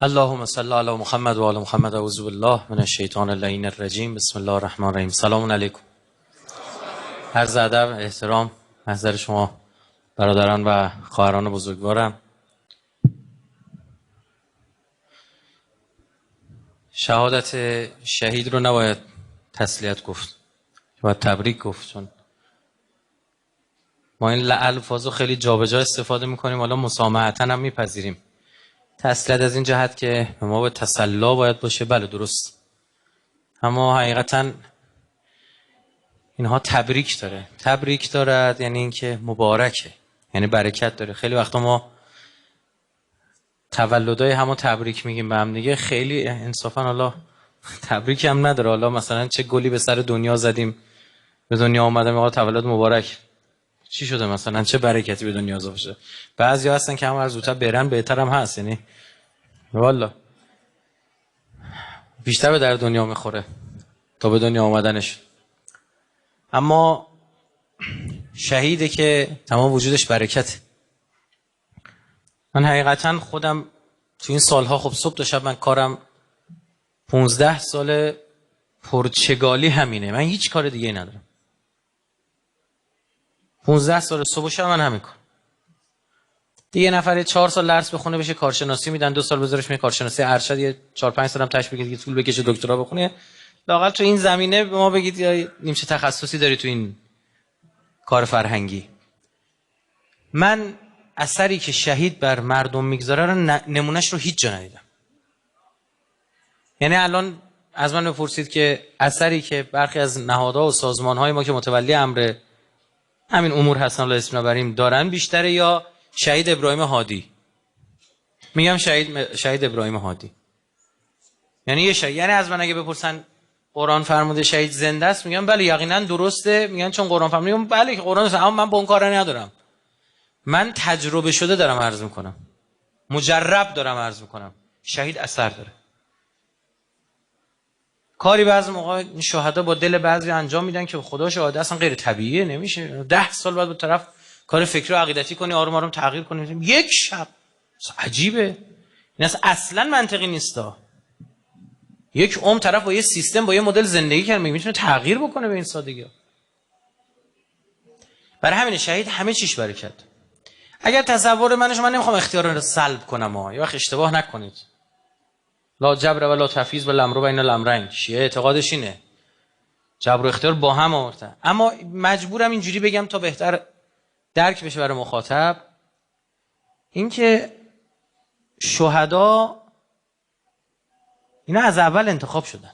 اللهم صل علی محمد و آل محمد. اعوذ بالله من الشیطان اللعین الرجیم. بسم الله الرحمن الرحیم. سلام علیکم. عرض ادب، احترام محضر شما برادران و خواهران بزرگوارم. شهادت شهید رو نباید تسلیت گفت، باید تبریک گفت، چون ما این الفاظو خیلی جابجا استفاده میکنیم، حالا مسامحتا هم میپذیریم. تسلیت از این جهت که ما به تسلا باید باشه، بله درست، اما حقیقتا اینها تبریک داره. تبریک دارد یعنی اینکه مبارکه، یعنی برکت داره. خیلی وقتا ما تولدای همو تبریک میگیم به هم دیگه، خیلی انصافا حالا تبریک هم نداره. حالا مثلا چه گلی به سر دنیا زدیم، به دنیا اومدم، آقا تولد مبارک، چی شده مثلا، چه برکتی به دنیا اضافه شده؟ بعضیا هستن که هم زودتر برن بهتر هم هست، یعنی والا بیشتر به در دنیا میخوره تا به دنیا آمدنش. اما شهیده که تمام وجودش برکته. من حقیقتا خودم تو این سالها، خب صبح تا شب من کارم 15 سال پرچگالی همینه، من هیچ کار دیگه ندارم. 15 سال صبح و شب من همین کار. دیگه نفر 4 سال درس بخونه بشه کارشناسی میدن، 2 سال بذارش میره کارشناسی ارشد، یه 4-5 سال هم تاش بگید دیگه طول بکشه دکترا بخونه. لااقل تو این زمینه به ما بگید یا نیمچه تخصصی داری تو این کار فرهنگی. من اثری که شهید بر مردم میگذاره رو نمونهش رو هیچ جا ندیدم. یعنی الان از من بپرسید که اثری که برخی از نهادها و سازمانهای ما که متولی امر همین امور هستن الله اسم نبریم دارن بیشتره یا شهید ابراهیم هادی؟ میگم شهید ابراهیم هادی. یعنی یه شهید، یعنی از من اگه بپرسن قرآن فرموده شهید زنده است، میگم بله یقینا درسته. میگن چون قرآن فرموده، میگم بله که قرآن درسته، اما من با اون کار ندارم. من تجربه شده دارم عرض میکنم، مجرب دارم عرض میکنم. شهید اثر داره. کاری بعضی موقع شهدا با دل بعضی انجام میدن که خدا شاهده اصلا غیر طبیعیه، نمیشه. 10 سال بعد به طرف کار فکری و عقیدتی کنی، آروم آروم تغییر کنی، یک شب. عجیبه. این اصلا منطقی نیستا. یک عمر طرف با یه سیستم، با یه مدل زندگی کرده، میتونه تغییر بکنه به این سادگی. برای همین شهید همه چیش برکت. اگر تصور من نمیخوام اختیار رو سلب کنم یا وقت اشتباه نکنید، لا جبر و لا تفیض و الامر بین الامرین. شیعه اعتقادش اینه جبر و اختیار با هم آورده. اما مجبورم اینجوری بگم تا بهتر درک بشه برای مخاطب، اینکه شهدا اینا از اول انتخاب شدن.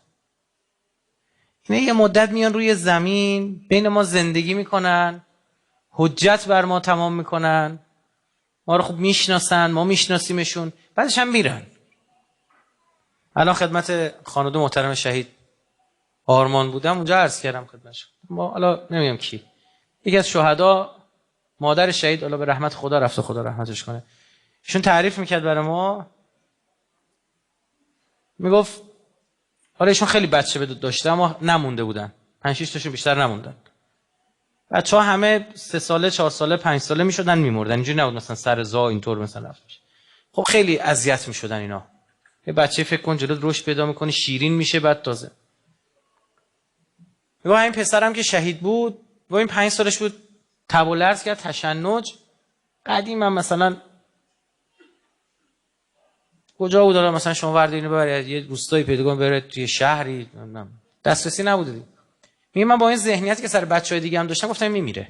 اینا یه مدت میان روی زمین بین ما زندگی میکنن، حجت بر ما تمام میکنن، ما رو خوب میشناسن، ما میشناسیمشون، بعدش هم میرن. الان خدمت خانواده محترم شهید آرمان بودم، اونجا عرض کردم خدمتش. ما حالا نمیگم کی، یکی از شهدا، مادر شهید الله به رحمت خدا رفته، خدا رحمتش کنه، ایشون تعریف میکرد برای ما، میگفت حالا ایشون خیلی بچه داشته اما نمونده بودن، 5-6 تاشون بیشتر نموندن. بچه‌ها همه 3 ساله 4 ساله 5 ساله میشدن میمردن، اینجوری نبود مثلا سر زا اینطور مثلا رفت میشه. خب خیلی اذیت میشدن اینا. یه بچه فکر کن جلوت رشد پیدا میکنه، شیرین میشه، بعد تازه میگه این پسرم که شهید بود و این 5 سالش بود، تب و لرز کرد، تشنج. قدیما مثلا کجا بود، مثلا شما وردی اینو ببرید یه روستایی پیدا کن برید توی شهری، دسترسی نبوده. میگه من با این ذهنیتی که سر بچهای دیگه هم داشتم گفتم میمیره.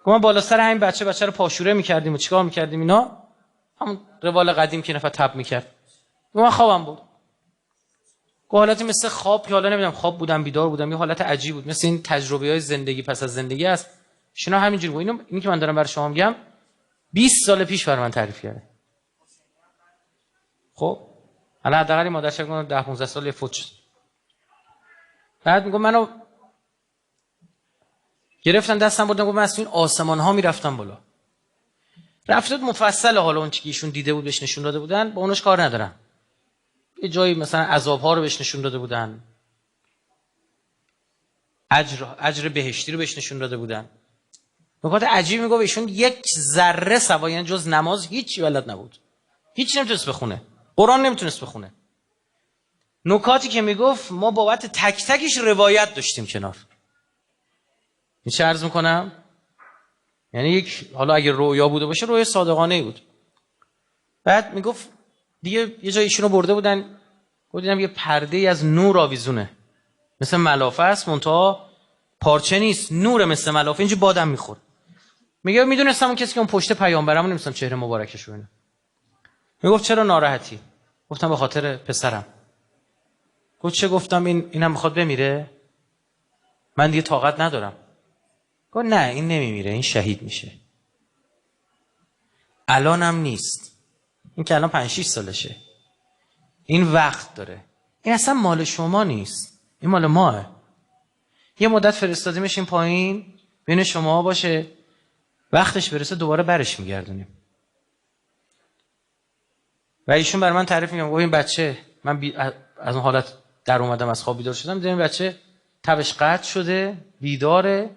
ما بالا سر همین بچه رو پاشوره میکردیم و چیکار میکردیم اینا، همون روال قدیم که نفر تب میکرد. من خوابم بود، حالتی مثل خواب که حالا نمیدونم خواب بودم بیدار بودم، یه حالت عجیب بود، مثل این تجربه‌های زندگی پس از زندگی است. شنا همینجوری بود. اینی که من دارم برای شما میگم 20 سال پیش برای من تعریف کرده. خب الان حداقل مادرش کنه 10-15 سال فوت شد. بعد میگم منو گرفتن دستم بردن، گفت من از این آسمان ها میرفتم بالا. رفتت مفصل، حالا اون چیزی که ایشون دیده بود بهش نشون داده بودن، با اونش کار ندارم. یه جایی مثلا عذاب ها رو بهش نشون داده بودن، اجر بهشتی رو بهش نشون داده بودن. نکات عجیب میگه ایشون یک ذره سوای جز نماز هیچی بلد نبود، هیچ نمیتونست بخونه. قرآن نمیتونست بخونه. نکاتی که میگفت ما بابت تک تکش روایت داشتیم کنار. این چه عرض میکنم؟ یعنی یک، حالا اگه رویا بوده باشه رویا صادقانه ای بود. بعد میگفت دیگه یه جای ایشونو برده بودن، دیدم یه پرده از نور آویزونه، مثل ملافه است منتها پارچه نیست، نور مثل ملافه، اینجا بادم میخورد. میگه میدونستم اون کسی که اون پشت پیامبرمو نمیستم چهره مبارکش رو ببینم. میگفت چرا ناراحتی؟ گفتم به خاطر پسرم. گفت چه؟ گفتم اینم میخواد بمیره، من دیگه طاقت ندارم. گفت نه این نمیمیره، این شهید میشه. الانم نیست، این که الان 5-6 سالشه، این وقت داره، این اصلا مال شما نیست، این مال ماه. یه مدت فرستادیمش این پایین بین شما باشه، وقتش برسه دوباره برش میگردونیم. و ایشون بر من تعریف میگم، این بچه من از اون حالت در اومدم، از خواب بیدار شدم، دیدم بچه تبش قطع شده، بیداره،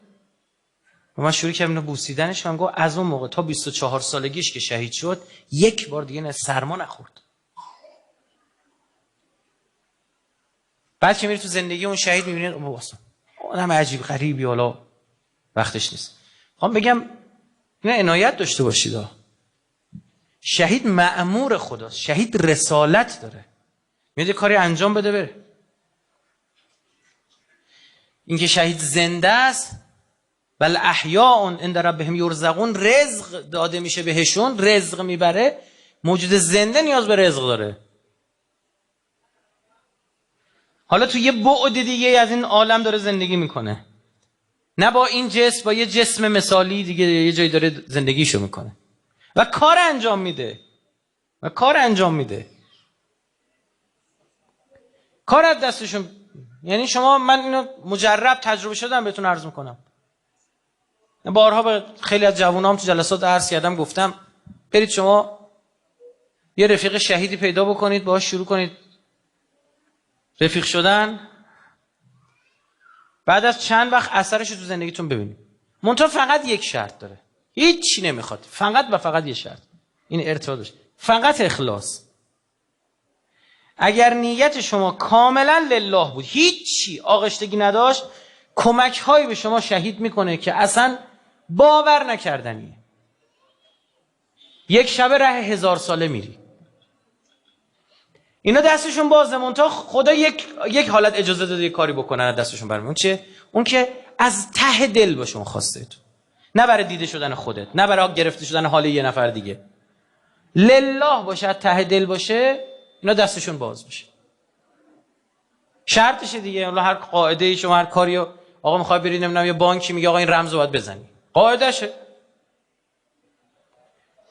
و من شروع کردم اینو بوسیدنش. من گفت از اون موقع تا 24 سالگیش که شهید شد یک بار دیگه سرما نخورد. بعد که میری تو زندگی اون شهید میبینید آدم عجیب غریبی، حالا وقتش نیست. خب بگم اینا عنایت داشته باشید. شهید مأمور خداست، شهید رسالت داره، میاد کاری انجام بده بره. این که شهید زنده است، بل احیاء عند ربهم یرزقون، رزق داده میشه بهشون، رزق میبره. موجود زنده نیاز به رزق داره. حالا تو یه بعد دیگه از این عالم داره زندگی میکنه، نه با این جسم، با یه جسم مثالی دیگه یه جایی داره زندگیشو میکنه و کار انجام میده. کار از دستشون. یعنی شما، من اینو مجرب تجربه شدم بهتون عرض میکنم. بارها به خیلی از جوانام تو جلسات عرض کردم، گفتم برید شما یه رفیق شهیدی پیدا بکنید، باهاش شروع کنید رفیق شدن، بعد از چند وقت اثرش رو تو زندگیتون ببینید. منتها فقط یک شرط داره، هیچی نمیخواد، فقط و فقط یه شرط، این ارتباطش، فقط اخلاص. اگر نیت شما کاملا لله بود، هیچی آغشتگی نداشت، کمک هایی به شما شهید میکنه که اصلا باور نکردنیه. یک شبه ره 1000 ساله میری. اینا دستشون بازه، منتها خدا یک حالت اجازه داده یک کاری بکنن دستشون برمیون. چه؟ اون که از ته دل با شما خواسته تو، نه برای دیده شدن خودت، نه برای گرفته شدن حال یه نفر دیگه. لله باشه، از ته دل باشه، اینا دستشون باز باشه. شرطشه دیگه. حالا هر قاعده ای شما، هر کاری، آقا میخوای برید نمیدونم یه بانکی، میگه آقا این رمزو باید بزنی، قاعدهشه.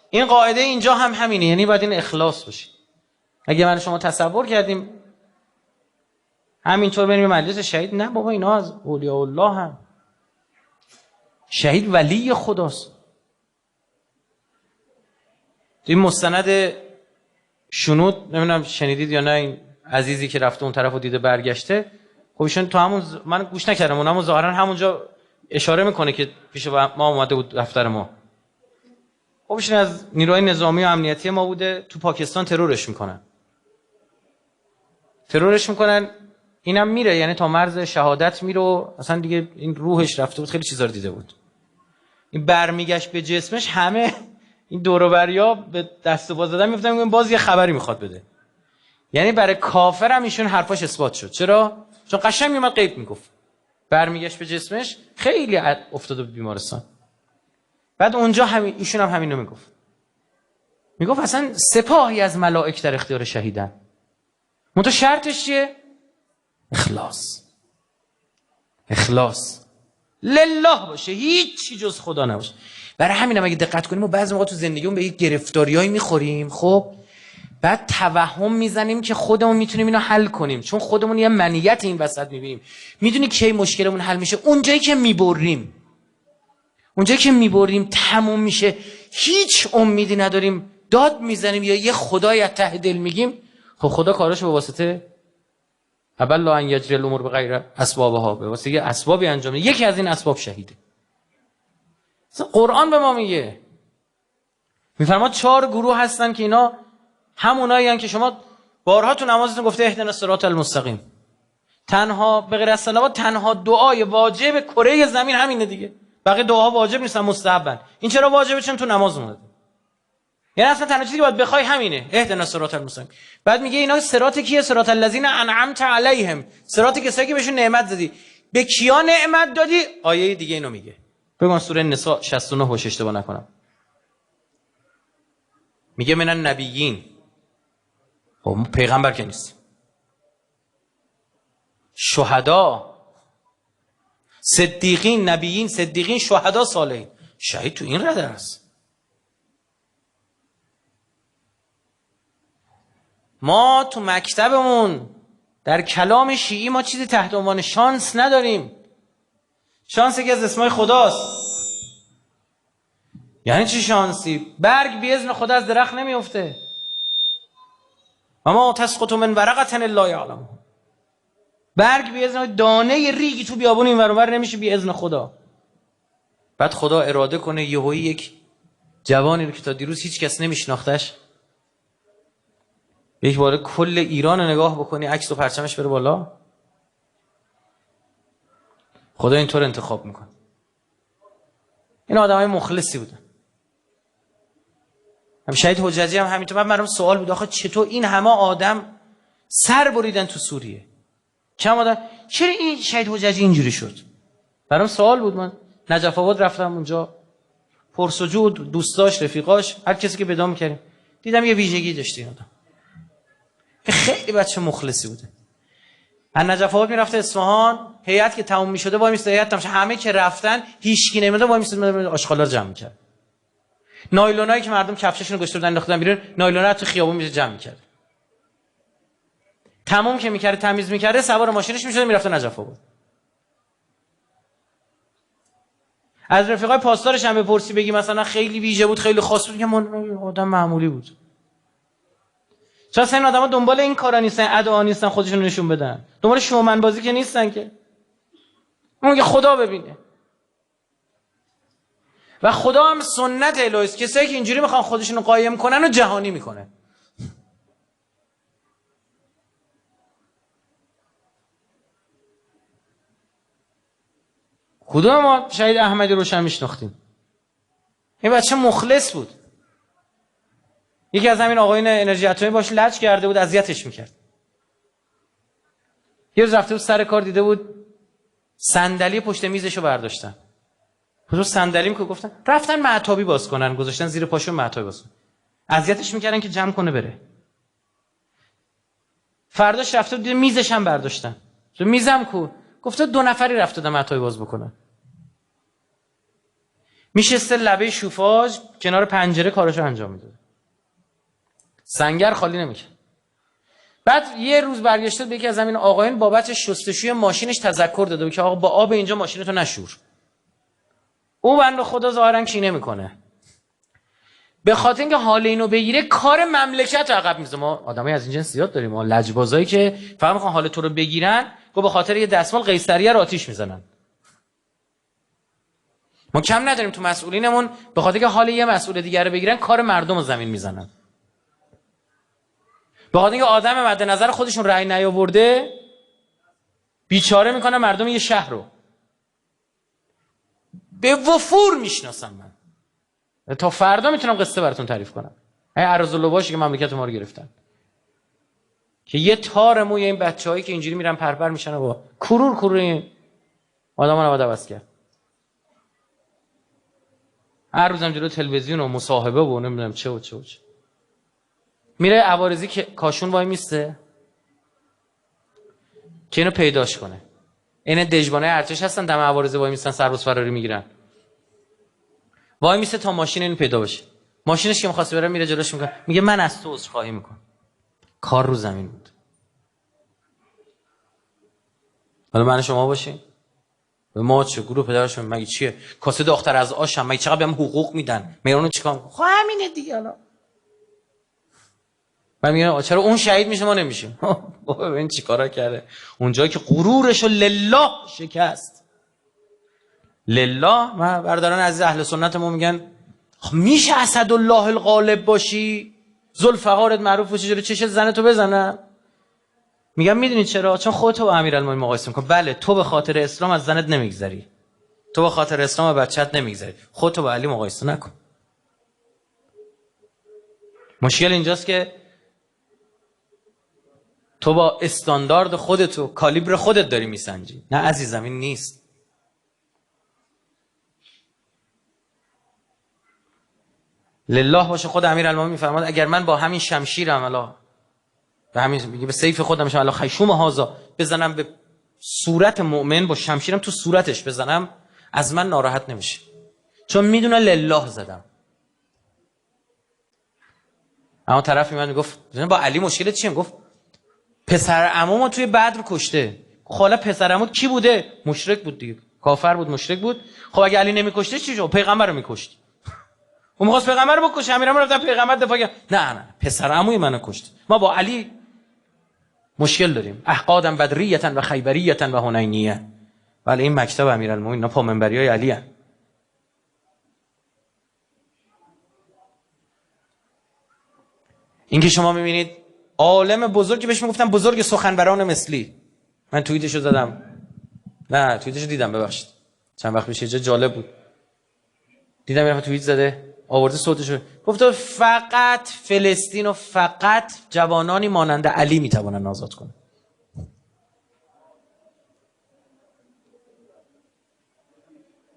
این قاعده اینجا هم همینه، یعنی باید این اخلاص باشه. اگه من شما تصور کردیم همینطور بریم مجلس شهید، نه بابا، اینا از اولیاء الله هم. شهید ولی خداست. این مستند شنود، نمیدونم شنیدید یا نه، این عزیزی که رفته اون طرفو دیده برگشته، خب ایشون تو همون من گوش نکردم، اونم ظاهرا همونجا اشاره میکنه که پیش ما اومده بود دفتر ما. خب ایشون از نیروهای نظامی و امنیتی ما بوده، تو پاکستان ترورش میکنن، اینم میره، یعنی تا مرز شهادت میره و اصلا دیگه این روحش رفته بود، خیلی چیزا رو دیده بود. این برمیگشت به جسمش، همه این دور و بریا به دست و پا زدن میفتن، میگن باز یه خبری میخواد بده. یعنی برای کافر هم ایشون حرفاش اثبات شد. چرا؟ چون قشنگ میومد غیب میگفت. برمیگشت به جسمش، خیلی افتاده به بیمارستان. بعد اونجا ایشون هم همین رو میگفت اصلا سپاهی از ملائک در اختیار شهیدن. منتها شرطش چیه؟ اخلاص لله باشه، هیچی جز خدا نباشه. برای همینم اگه دقت کنیم ما بعضی موقع تو زندگیمون به یک گرفتاریایی میخوریم، خب بعد توهم میزنیم که خودمون میتونیم اینو حل کنیم، چون خودمون یه منیت این وسط میبینیم. میدونی کی مشکلمون حل میشه؟ اونجایی که میبریم تموم میشه، هیچ امیدی نداریم، داد میزنیم یا یه خدای از ته دل میگیم، خب خدا کاراشو به واسطه ابل ان یجری الامور بغیر اسبابها، به واسطه اسبابی انجام میده. یکی از این اسباب شهیده. قرآن به ما میفرماد 4 گروه هستن که اینا همونایی هستن که شما بارها تو نمازتون گفته اهدنا الصراط المستقیم. تنها به غیر از صلوات تنها دعای واجب کره زمین همینه دیگه. بقیه دعاها واجب نیستن، مستحبن. این چرا واجبه؟ چون تو نماز اومده. یعنی اصلا تنها چیزی که باید بخوای همینه، اهدنا الصراط المستقیم. بعد میگه اینا صراط کیه؟ صراط الذین انعمت علیهم، صراط کسایی که بهشون نعمت دادی. به کیا نعمت دادی؟ آیه دیگه اینو میگه. بگم سوره نساء 69 هوش اشتباه نکنم. میگه من النبیین. خب پیغمبر که نیست. شهدا، صدیقین، نبیین، صدیقین، شهدا، صالحین. شهید تو این رده است. ما تو مکتبمون در کلام شیعی ما چیزی تحت عنوان شانس نداریم. شانس یکی از اسمای خداست. یعنی چی شانسی؟ برگ بی اذن خدا از درخت نمیفته. و ما تسقط من ورقة الا یعلمها. برگ بی اذن، دانه ریگی تو بیابون این ور اون ور نمیشه بی اذن خدا. بعد خدا اراده کنه یهویی یک جوانی رو که تا دیروز هیچ کس نمیشناختش، یک بار کل ایران رو نگاه بکنی عکس و پرچمش بره بالا. خدا اینطور انتخاب میکنه. این آدمای مخلصی بودن. شهید حجتی هم همینطور. من برام سوال بود آخه چطور این همه آدم سر بریدن تو سوریه، کم آدم، چرا این شهید حجتی اینجوری شد؟ برام سوال بود. من نجف آباد رفتم اونجا، پرسجو دوستاش، رفیقاش، هر کسی که پیدا می‌کردیم، دیدم یه ویژگی داشت این آدم که خیلی بچه مخلصی بوده. از نجف آباد میرفته اصفهان، هیئت که تموم میشده وای میسته، هیئت تمام همه که رفتن هیچکی نمیاد، وای میسته آشغالا رو جمع می‌کرد. نایلونایی که مردم کفششون رو گشته بودن انداختن بیرون، نایلونا تو خیابون میشه جمع می‌کرد. تموم که می‌کرد، تمیز می‌کرد، سوار ماشینش می‌شد میرفت نجف آباد. از رفیقای پاسدارش هم بپرسی بگی مثلا خیلی ویژه بود، خیلی خاص بود، که آدم معمولی بود. چرا این آدما دنبال این کارا نیستن، ادعا نیستن خودشون رو نشون بدن، دنبال شومن بازی که نیستن که. اون که خدا ببینه. و خدا هم سنت الهی است، کسایی که اینجوری میخوان خودشون رو قایم کنن و جهانی میکنه. خدا ما شهید احمدی روشن میشناختیم. این بچه مخلص بود. یکی از همین آقایون انرژی اتمی باش لج کرده بود، اذیتش میکرد. یه روز رفته بود سر کار، دیده بود صندلی پشت میزشو برداشتن. خودم صندلیم که گفتن رفتن معتابی باز کنن، گذاشتن زیر پاشون معتابی باز کنن. اذیتش میکردن که جمع کنه بره. فرداش رفته بود میزش هم برداشتن. میزم کو؟ گفته 2 نفری رفته بودن معتابی باز بکنن. میشسته لبه شوفاژ کنار پنجره کاراشو انجام میداد. سنگر خالی نمیکرد. بعد یه روز برگشته به یکی از همین آقایون بابت شستشوی ماشینش تذکر داده بود که آقا با آب اینجا ماشینتو نشور. او بنده خدا ظاهرا کینه میکنه. به خاطر اینکه حال اینو بگیره کار مملکت عقب میزنه. ما آدمای از این جنس زیاد داریم، ما لجبازایی که فقط میخوان حال تو رو بگیرن، گفت به خاطر یه دستمال قیصریه رو آتیش میزنن. ما کم نداریم تو مسئولینمون به خاطر اینکه حال یه مسئول دیگر رو بگیرن کار مردم رو زمین میزنن. به خاطر اینکه آدم مد نظر خودشون رأی نیاورده بیچاره میکنه مردم یه شهر رو. به وفور میشناسم من. تا فردا میتونم قصه براتون تعریف کنم. این ارزالله باشه که مملکت ما رو گرفتن. که یه تار موی این بچه‌هایی که اینجوری میرن پرپر میشن و با کرور این آدما رو عوض کرد. هر روزم جلو تلویزیون و مصاحبه و نمیدونم چه و چه و چه. میره عوارضی که کاشون وای میسته که اینو پیداش کنه. این دژبانای ارتش هستن، دم عوارضی وای میستن، سرباز فراری میگیرن. وای میسته تا ماشین اینو پیدا بشه. ماشینش که می‌خواد بره میره جلوش میگه من از تو عذرخواهی میکنم. کار رو زمین بود. حالا من شما باشین؟ به ما چه گروه پدرشون مگه چیه؟ کاسه دختر از آشم مگه چقدر بهم حقوق میدن؟ میرونو چیکار میکنن؟ خب همینه دیگه. حالا من میگم چرا اون شهید میشه ما نمیشیم؟ بابا ببین چیکارا کرده. اونجایی که غرورشو لله شکست. لله. ما برادران عزیز اهل سنت ما میگن میشه اسدالله الغالب باشی؟ ذوالفقارت معروف و چجوری چش زنتو بزنم؟ میگم میدونی چرا؟ چون خودتو با امیرالمومنین مقایسه میکنی. بله تو به خاطر اسلام از زنت نمیگذری، تو به خاطر اسلام از بچت نمیگذری، خودتو با علی مقایسه نکن. مشکل اینجاست که تو با استاندارد خودت و کالیبر خودت داری میسنجی. نه عزیزم این نیست. لله باشه. خود امیرالمومنین میفرماد اگر من با همین شمشیرم الا به همین میگه به سیف خودم الا خیشوم هازا بزنم به صورت مؤمن، با شمشیرم تو صورتش بزنم، از من ناراحت نمیشه، چون میدونه لله زدم. اما طرف میاد میگفت با علی مشکلت چیه؟ گفت پسر عمومو توی بدر کشته. خاله پسر عموت کی بوده؟ مشرک بود دیگه، کافر بود، مشرک بود. خب اگه علی نمیکشته چی شد؟ پیغمبر رو میکشت. اون می‌خواست پیغمبر رو بکشه، امیرالمومنین رفت پیغمبر دفاع کرد. نه پسر عموی منو کشت. ما با علی مشکل داریم. احقادم بدریه و خیبریه و حنینیه. ولی این مکتب امیرالمومنین اینا پا منبریای علی هستند. این که شما میبینید عالم بزرگی بهش میگفتن بزرگ سخنوران مثلی. من توییتشو زدم. نه توییتشو دیدم ببخشید. چند وقت پیش یه جا جالب بود. دیدم یه توییت زده، آورده صوتشو. گفت فقط فلسطین و فقط جوانانی مانند علی میتوانن آزاد کنن.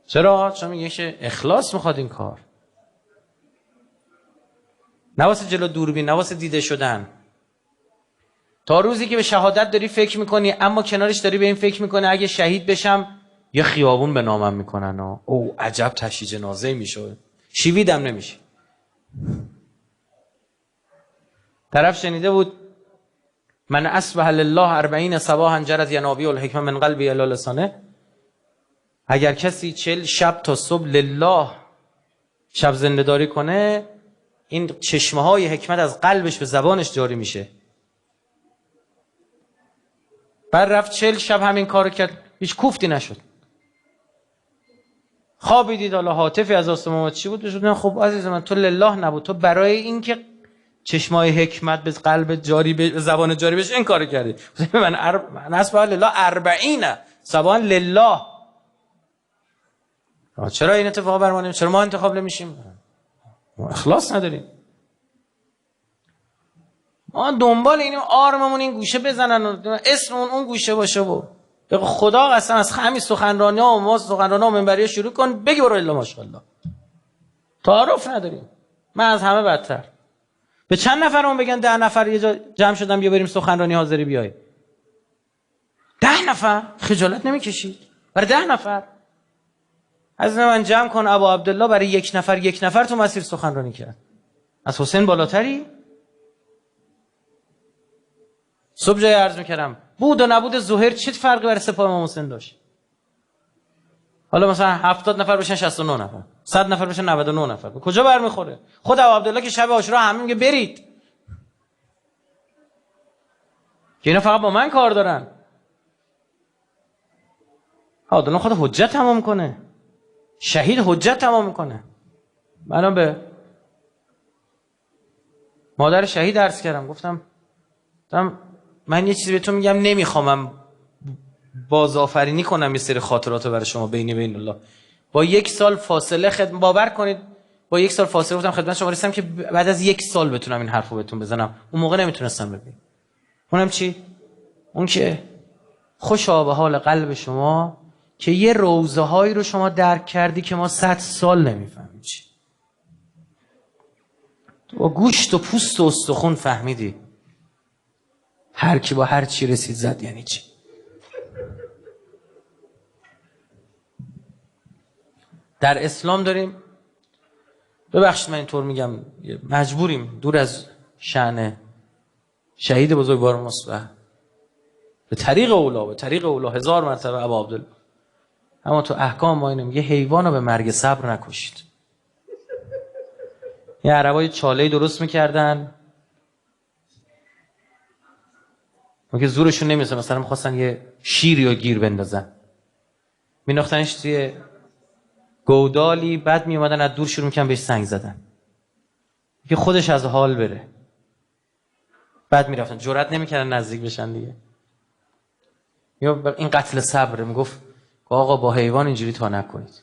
چرا؟ چون میگه که اخلاص میخواد این کار. نه واسه جلو دوربین، نه واسه دیده شدن. تا روزی که به شهادت داری فکر میکنی، اما کنارش داری به این فکر میکنی اگه شهید بشم یه خیابون به نامم میکنن. او عجب تشییع جنازه میشه، شیویدم نمیشه. طرف شنیده بود من اصبح لله 40 صباحا جرت ینابیع الحکمه من قلبی الی لسانه. اگر کسی 40 شب تا صبح لله شب زنده‌داری کنه، این چشمه های حکمت از قلبش به زبانش جاری میشه. بعد رفت 40 شب همین کارو کرد، هیچ کوفتی نشد. خوابی دید، حالا هاتفی از آسمان چی بود بشد. خب عزیز من تو لله نبود، تو برای این که چشمای حکمت به قلب جاری به زبان جاری بشه این کارو کردی. من اصبح لله 40 صباحا لله. چرا این اتفاق بر ما نمیشه؟ چرا ما انتخاب نمیشیم؟ ما اخلاص نداریم. ما دنبال اینیم آرممون این گوشه بزنن و اسممون اون گوشه باشه. و به خدا قسم از همین سخنرانی‌ها و ما سخنرانی‌ها و منبری‌ها شروع کن بگی برو الا ماشاءالله. تعارف نداریم. من از همه بدتر. به چند نفرمون بگن 10 نفر یه جا جمع شدن بیا بریم سخنرانی حاضری بیای. 10 نفر خجالت نمیکشید؟ برای 10 نفر از من جمع کن ابا عبدالله برای یک نفر تو مسیر سخنرانی کرد. از حسین بالاتری؟ صبح جای عرض میکردم بود و نبود ظهر چه فرقی برای سپاه امام حسین داشت؟ حالا مثلا 70 نفر بشن 69 نفر، 100 نفر بشن 99 نفر، کجا برمیخوره؟ خود ابو عبدالله که شب عاشورا همه میگه برید، که اینا فقط با من کار دارن. عبدالله خود حجت تمام کنه، شهید حجت تمام میکنه. منم به مادر شهید عرض کردم، گفتم من یه چیزی به تو میگم، نمیخوامم بازآفرینی کنم یه سری خاطراتو برای شما بین الله. با 1 سال فاصله باور کنید با 1 سال فاصله گفتم خدمت شما رسیدم که بعد از 1 سال بتونم این حرفو بهتون بزنم. اون موقع نمیتونستم ببین. اونم چی؟ اون که خوشا به حال قلب شما که یه روزه هایی رو شما درک کردی که ما 100 سال نمیفهمیم چی. تو با گوشت و پوست و استخون فهمیدی هر کی با هر چی رسید زد یعنی چی. در اسلام داریم، ببخشید من اینطور میگم، مجبوریم دور از شأن شهید بزرگوار مصبح به طریق اولا 1000 مرتبه ابا عبدالله، اما تو احکام ما اینه میگه حیوان رو به مرگ صبر نکشید. یه عربای چاله‌ای درست میکردن ما که زورشون نمیرسه، مثلا میخواستن یه شیری رو گیر بندازن، مینداختنش توی گودالی، بعد میومدن از دور شروع میکنن بهش سنگ زدن که خودش از حال بره. بعد میرفتن، جرئت نمیکردن نزدیک بشن دیگه. یا این قتل صبره، میگفت آقا با حیوان اینجوری تا نکنید.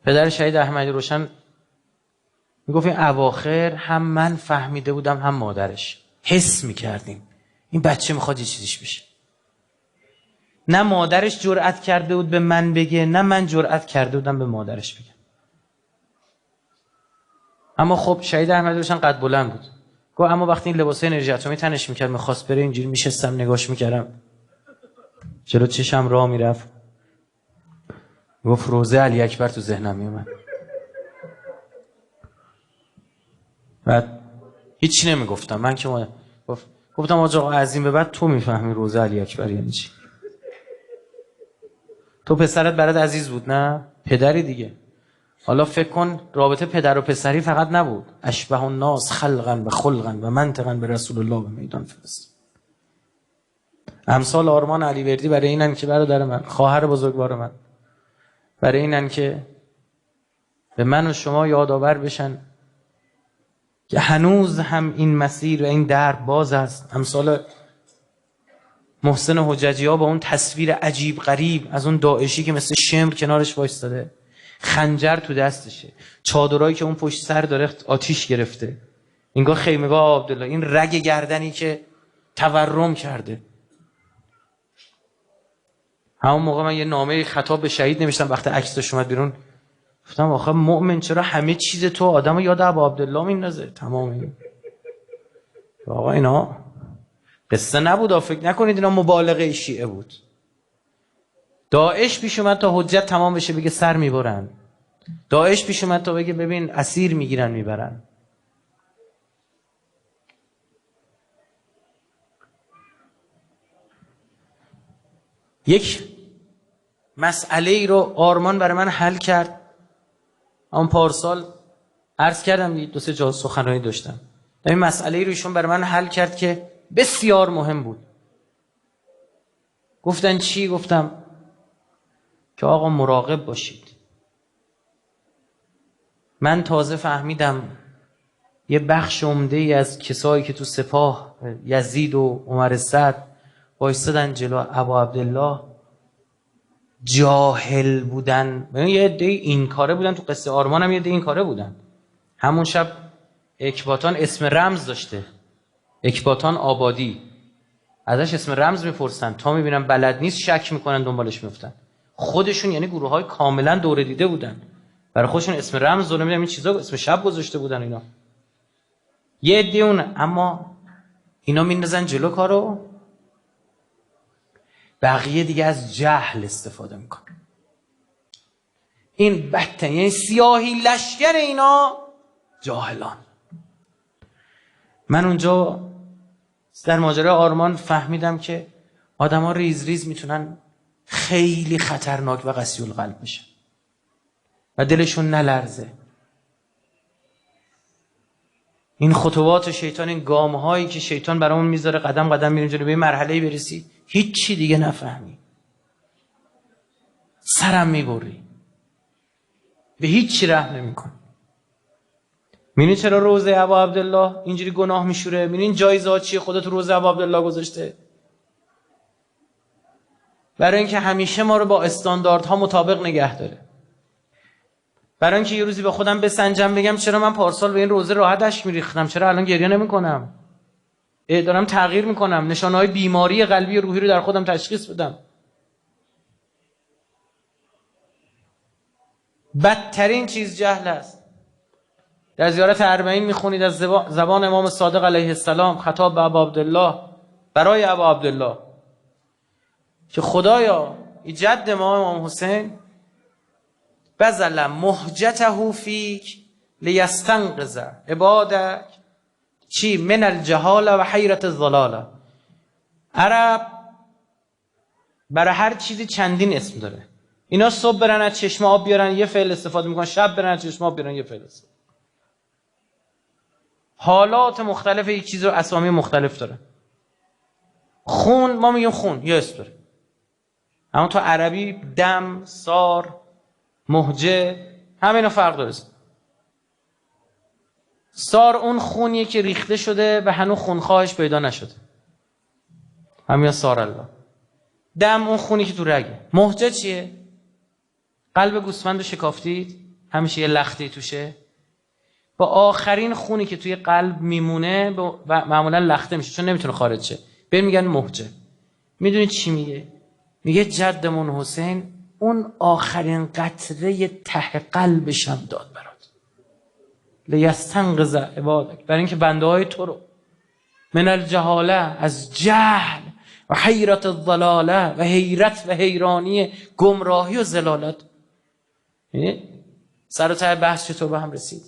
پدر شهید احمدی روشن میگفت این اواخر هم من فهمیده بودم هم مادرش، حس میکردیم این بچه میخواد یه چیزیش بشه. نه مادرش جرأت کرده بود به من بگه، نه من جرأت کرده بودم به مادرش بگم. اما خب شهید احمدی روشن قد بلند بود. گفت اما وقتی این لباسای انرژی اتمی تنش میکرد میخواست بره، اینجوری میشستم نگاش میکردم، جلو چشم راه میرفت. گفت روزه علی اکبر تو ذهنم میومد. بعد هیچی نمیگفتم من که گفتم آقا از این به بعد تو میفهمی روزه علی اکبر یعنی چی. تو پسرت برات عزیز بود نه؟ پدری دیگه. حالا فکر کن رابطه پدر و پسری فقط نبود، اشبه الناس خلقا و خلقا و منطقا به رسول الله به میدان فرست. امثال آرمان علیوردی برای اینن که برادر من، خواهر بزرگوار من، برای اینن که به من و شما یادآور بشن که هنوز هم این مسیر و این در باز است. امثال محسن حججی ها با اون تصویر عجیب غریب از اون داعشی که مثل شمر کنارش وایستاده، خنجر تو دستشه، چادرایی که اون پشت سر داره آتیش گرفته، انگار خیمگاه عبدالله، این رگ گردنی که تورم کرده. همون موقع من یه نامه خطاب به شهید نوشتم وقتی عکسش اومد بیرون، گفتم آخه مؤمن چرا همه چیز تو آدمو یاد ابا عبدالله میندازه؟ تمام این آقا اینا قصه نبود، فکر نکنید اینا مبالغه شیعه بود. داعش پیش اومد تا حجت تمام بشه بگه سر میبرن، داعش پیش اومد تا بگه ببین اسیر میگیرن میبرن. یک مسئله ای رو آرمان برای من حل کرد. اون پارسال عرض کردم دو سه جا سخنرانی داشتم، این مسئله ای رو ایشون برای من حل کرد که بسیار مهم بود. گفتن چی؟ گفتم که آقا مراقب باشید. من تازه فهمیدم یه بخش عمده ای از کسایی که تو سپاه یزید و عمر سعد وایستادن جلو ابا عبدالله جاهل بودن. یه عده این کاره بودن، تو قصه آرمان هم یه عده این کاره بودن. همون شب اکباتان اسم رمز داشته، اکباتان آبادی، ازش اسم رمز میپرسن، تا میبینن بلد نیست شک میکنن دنبالش میفتن. خودشون یعنی گروه های کاملا دوره دیده بودن، برای خودشون اسم رمز و نمیدونم این چیزا اسم شب گذاشته بودن اینا. یه عده اون، اما اینا میندازن جلو کارو، بقیه دیگه از جهل استفاده میکنن. این بدترین، یعنی سیاهی لشکر اینا جاهلان. من اونجا در ماجرای آرمان فهمیدم که آدما ریز ریز میتونن خیلی خطرناک و قسی القلب بشن و دلشون نلرزه. این خطوات شیطان، این گام‌هایی که شیطان برامون میذاره، قدم قدم میریم جلو، به مرحله‌ای برسی هیچی دیگه نفهمی، سرم میبری، به هیچی رحم نمی‌کنی. می‌بینی چرا روزه ابا عبدالله اینجوری گناه میشوره؟ می‌بینین جایزه ها چیه خدا تو روزه ابا عبدالله گذاشته؟ برای اینکه همیشه ما رو با استانداردها مطابق نگه داره. برای اینکه یه روزی به خودم بسنجم بگم چرا من پارسال به این روزه راحت اشک میریختم، چرا الان گریه نمی‌کنم؟ دارم تغییر می‌کنم، نشانه‌های بیماری قلبی و روحی رو در خودم تشخیص بدم. بدترین چیز جهل است. در زیارت اربعین میخونید از زبان امام صادق علیه السلام خطاب به ابا عبدالله، برای ابا عبدالله، که خدایا این جد ما امام حسین بذل مهجته فیک لیستنقذ عبادک چی من الجهاله و حیرت الضلاله. عرب برای هر چیزی چندین اسم داره. اینا صبح برن از چشمه آب بیارن یه فعل استفاده میکنن، شب برن از چشمه آب بیارن یه فعل استفاده. حالات مختلف یک چیز رو اسامی مختلف داره. خون، ما میگیم خون یه اسم داره، اما تو عربی دم، سار، مهجه، همینو فرق داره. سار اون خونیه که ریخته شده و هنوز خونخواهش پیدا نشده. همین سار الله. دم اون خونی که تو رگه. مهجه چیه؟ قلب گوسفندو شکافتید، همیشه یه لخته توشه. با آخرین خونی که توی قلب میمونه و معمولا لخته میشه چون نمیتونه خارج شه. بهم میگن مهجه. میدونید چی میگه؟ میگه جدمون حسین اون آخرین قطره ته قلبشم داد برات. لیستنقذ عبادک، برای اینکه بنده های تو رو من الجهاله، از جهل و حیرت الضلاله و حیرت و حیرانی گمراهی و ضلالت. سر و ته بحث چطور به هم رسید؟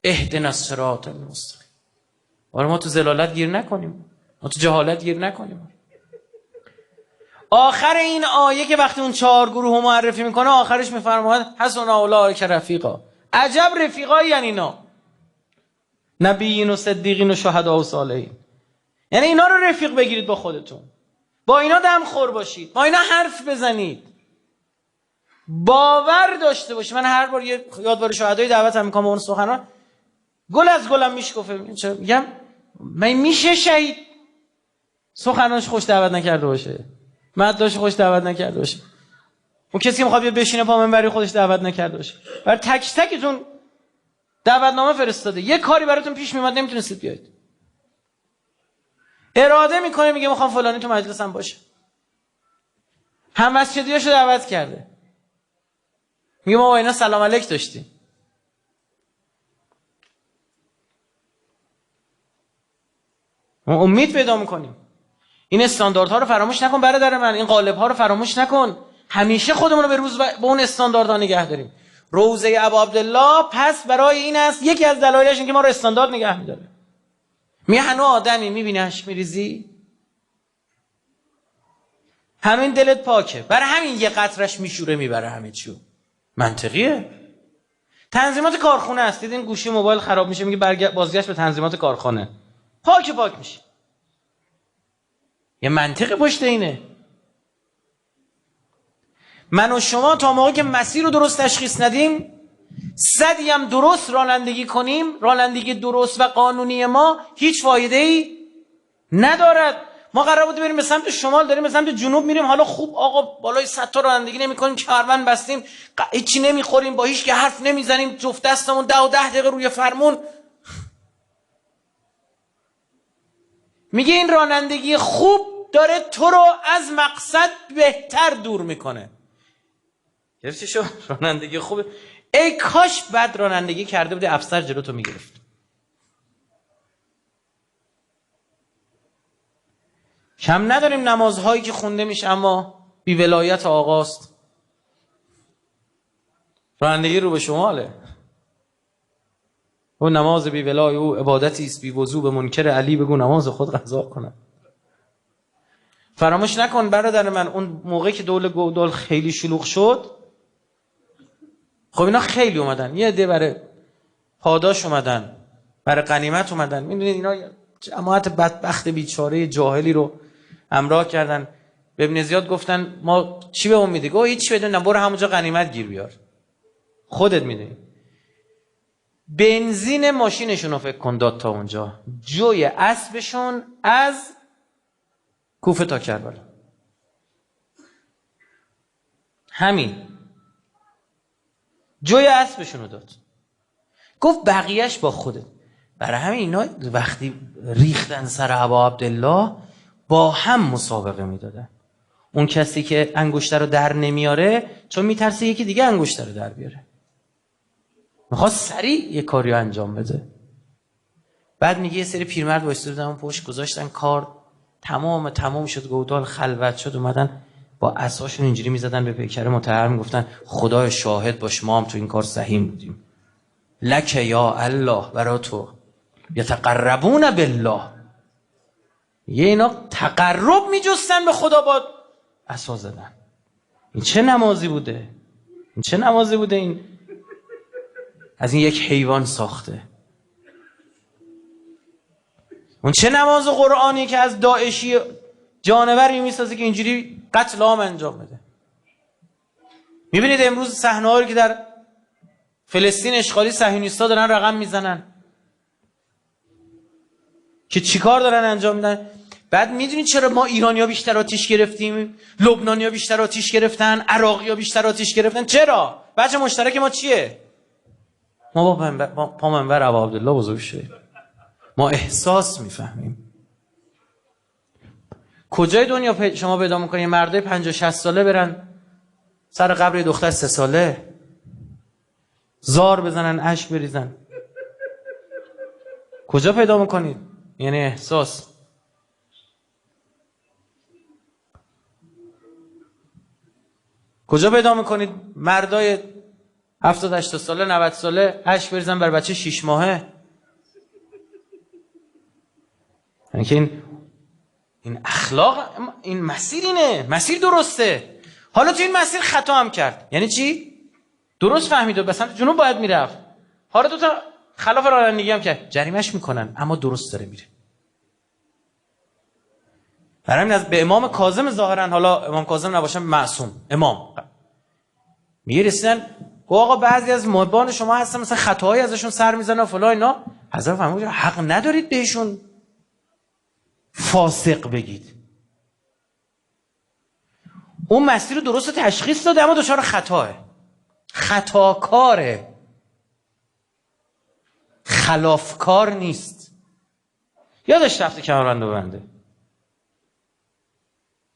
اهدنا الصراط المستقیم. آره ما تو ضلالت گیر نکنیم، ما تو جهالت گیر نکنیم. آخر این آیه که وقتی اون 4 گروه معرفی میکنه آخرش میفرماید حسن اولئک رفیقا. عجب رفیقایی یعنی اینا، نبیین و صدیقین و شهدا و صالحین. یعنی اینا رو رفیق بگیرید با خودتون، با اینا دم خور باشید، با اینا حرف بزنید، باور داشته باشید. من هر بار یه یادوار شهدای دعوت هم میکنم، اون سخنران گل از گلم میشکفه. میگم من میشه شهید سخنرانش خوش دعوت نکرده باشه، مدداش خوش دعوت نکرده باشه، اون کسی که میخواد بیاد بشینه پا منبری خودش دعوت نکرده باشه، برای تک تکتون دعوتنامه فرستاده، یه کاری براتون پیش میاد نمیتونستید بیاید، اراده میکنه میگه میخوام فلانی تو مجلسم باشه. هم مسجدیاشو دعوت کرده، میگه ما با اینا سلام علیک داشتیم. ما امید پیدا میکنیم. این استانداردها رو فراموش نکن برادر من، این قالب‌ها رو فراموش نکن. همیشه خودمون رو به اون استانداردها نگه داریم. روضه ابا عبدالله پس برای این است، یکی از دلایلش اینه که ما رو استاندارد نگه می‌داره. هنوز آدمی می‌بینی اشک می‌ریزی، همین دلت پاکه، برای همین یه قطرش میشوره میبره همه چیو. منطقیه. تنظیمات کارخونه است، دیدین گوشی موبایل خراب میشه میگه بازگشت به تنظیمات کارخانه، پاک میشه. یه منطقی پشت اینه. من و شما تا موقعی که مسیر رو درست تشخیص ندیم، صدی هم درست رانندگی کنیم، رانندگی درست و قانونی ما هیچ فایده‌ای ندارد. ما قرار بود بریم به سمت شمال، داریم به سمت جنوب میریم. حالا خوب آقا بالای 100 تا رانندگی نمی‌کنیم، کمربند بستیم، هیچی نمیخوریم، با هیچ که حرف نمیزنیم، جفت دستمون 10 دقیقه روی فرمون. میگه این رانندگی خوب داره تو رو از مقصد بهتر دور میکنه. گرفتی شو؟ رانندگی خوبه. ای کاش بد رانندگی کرده بودی افسر جلو تو میگرفت. کم نداریم نمازهایی که خونده میشه اما بی ولایت آقاست. رانندگی رو به شماله. او نماز بی ولای او عبادتی است بی وضو، به منکر علی بگو نماز خود قضا کنم. فراموش نکن برادر من، اون موقعی که دول خیلی شلوغ شد، خب اینا خیلی اومدن، یه عده برای پاداش اومدن، برای غنیمت اومدن. میدونید اینا جماعت بدبخت بیچاره جاهلی رو همراه کردن. به ابن زیاد گفتن ما چی به اون میدی؟ گفت هیچ بدون، نه برو همونجا غنیمت گیر بیار، خودت میدونی. بنزین ماشینشون رو فکر کن داد تا اونجا، جوی اسبشون از کوفه تا کربلا، همین جوی اسبشون رو داد. گفت بقیهش با خودت. برای همین اینا وقتی ریختن سر ابا عبدالله با هم مسابقه میدادن. اون کسی که انگشتر رو در نمیاره چون میترسه یکی دیگه انگشتر رو در بیاره، میخواست سریع یه کاری رو انجام بده. بعد میگه یه سری پیرمرد وایساده بودن اون پشت، گذاشتن کار تمام شد، گودال خلوت شد، اومدن با عصاشون اینجوری میزدن به پیکر مطهر، میگفتن خدای شاهد باش ما هم تو این کار سهیم بودیم، لک یا الله، برا تو یتقربون بالله. یه اینا تقرب میجستن به خدا با عصا زدن. این چه نمازی بوده؟ این از این یک حیوان ساخته. اون چه نماز قرآنی که از داعشی جانوری میسازه که اینجوری قتل عام انجام بده. میبینید امروز صحنه‌هایی که در فلسطین اشغالی صهیونیست‌ها دارن رقم میزنن که چیکار دارن انجام میدن. بعد میدونید چرا ما ایرانی‌ها بیشتر آتیش گرفتیم، لبنانی‌ها بیشتر آتیش گرفتن، عراقی‌ها بیشتر آتیش گرفتن؟ چرا؟ بچه مشترک ما چیه؟ ما با پامنبر ابا عبدالله بزرگ شدیم. ما احساس میفهمیم. کجای دنیا شما پیدا می‌کنید مردای 50 60 ساله برن سر قبر دختر 3 ساله زار بزنن، اشک بریزن؟ کجا پیدا می‌کنید؟ یعنی احساس. کجا پیدا میکنید مردای 70 80 ساله 90 ساله اشک بریزن بر بچه 6 ماهه؟ یعنی که این اخلاق، این مسیر، اینه مسیر درسته. حالا تو این مسیر خطا هم کرد. یعنی چی؟ درست فهمید و به سمت جنوب باید میرفت، حالا دو تا خلاف رانندگی هم کرد، جریمش میکنن، اما درست داره میره. برای همین از به امام کاظم ظاهرا، حالا امام کاظم نباشم معصوم امام، میرسیدن گفت آقا بعضی از محبان شما هستن مثلا خطاهایی ازشون سر میزنه و فلان اینا. حضرت فرمود حق ندارید بهشون فاسق بگید. اون مسیر رو درست تشخیص داده اما دچار خطاه، خطاکاره، خلافکار نیست. یادش رفته کمربند ببنده.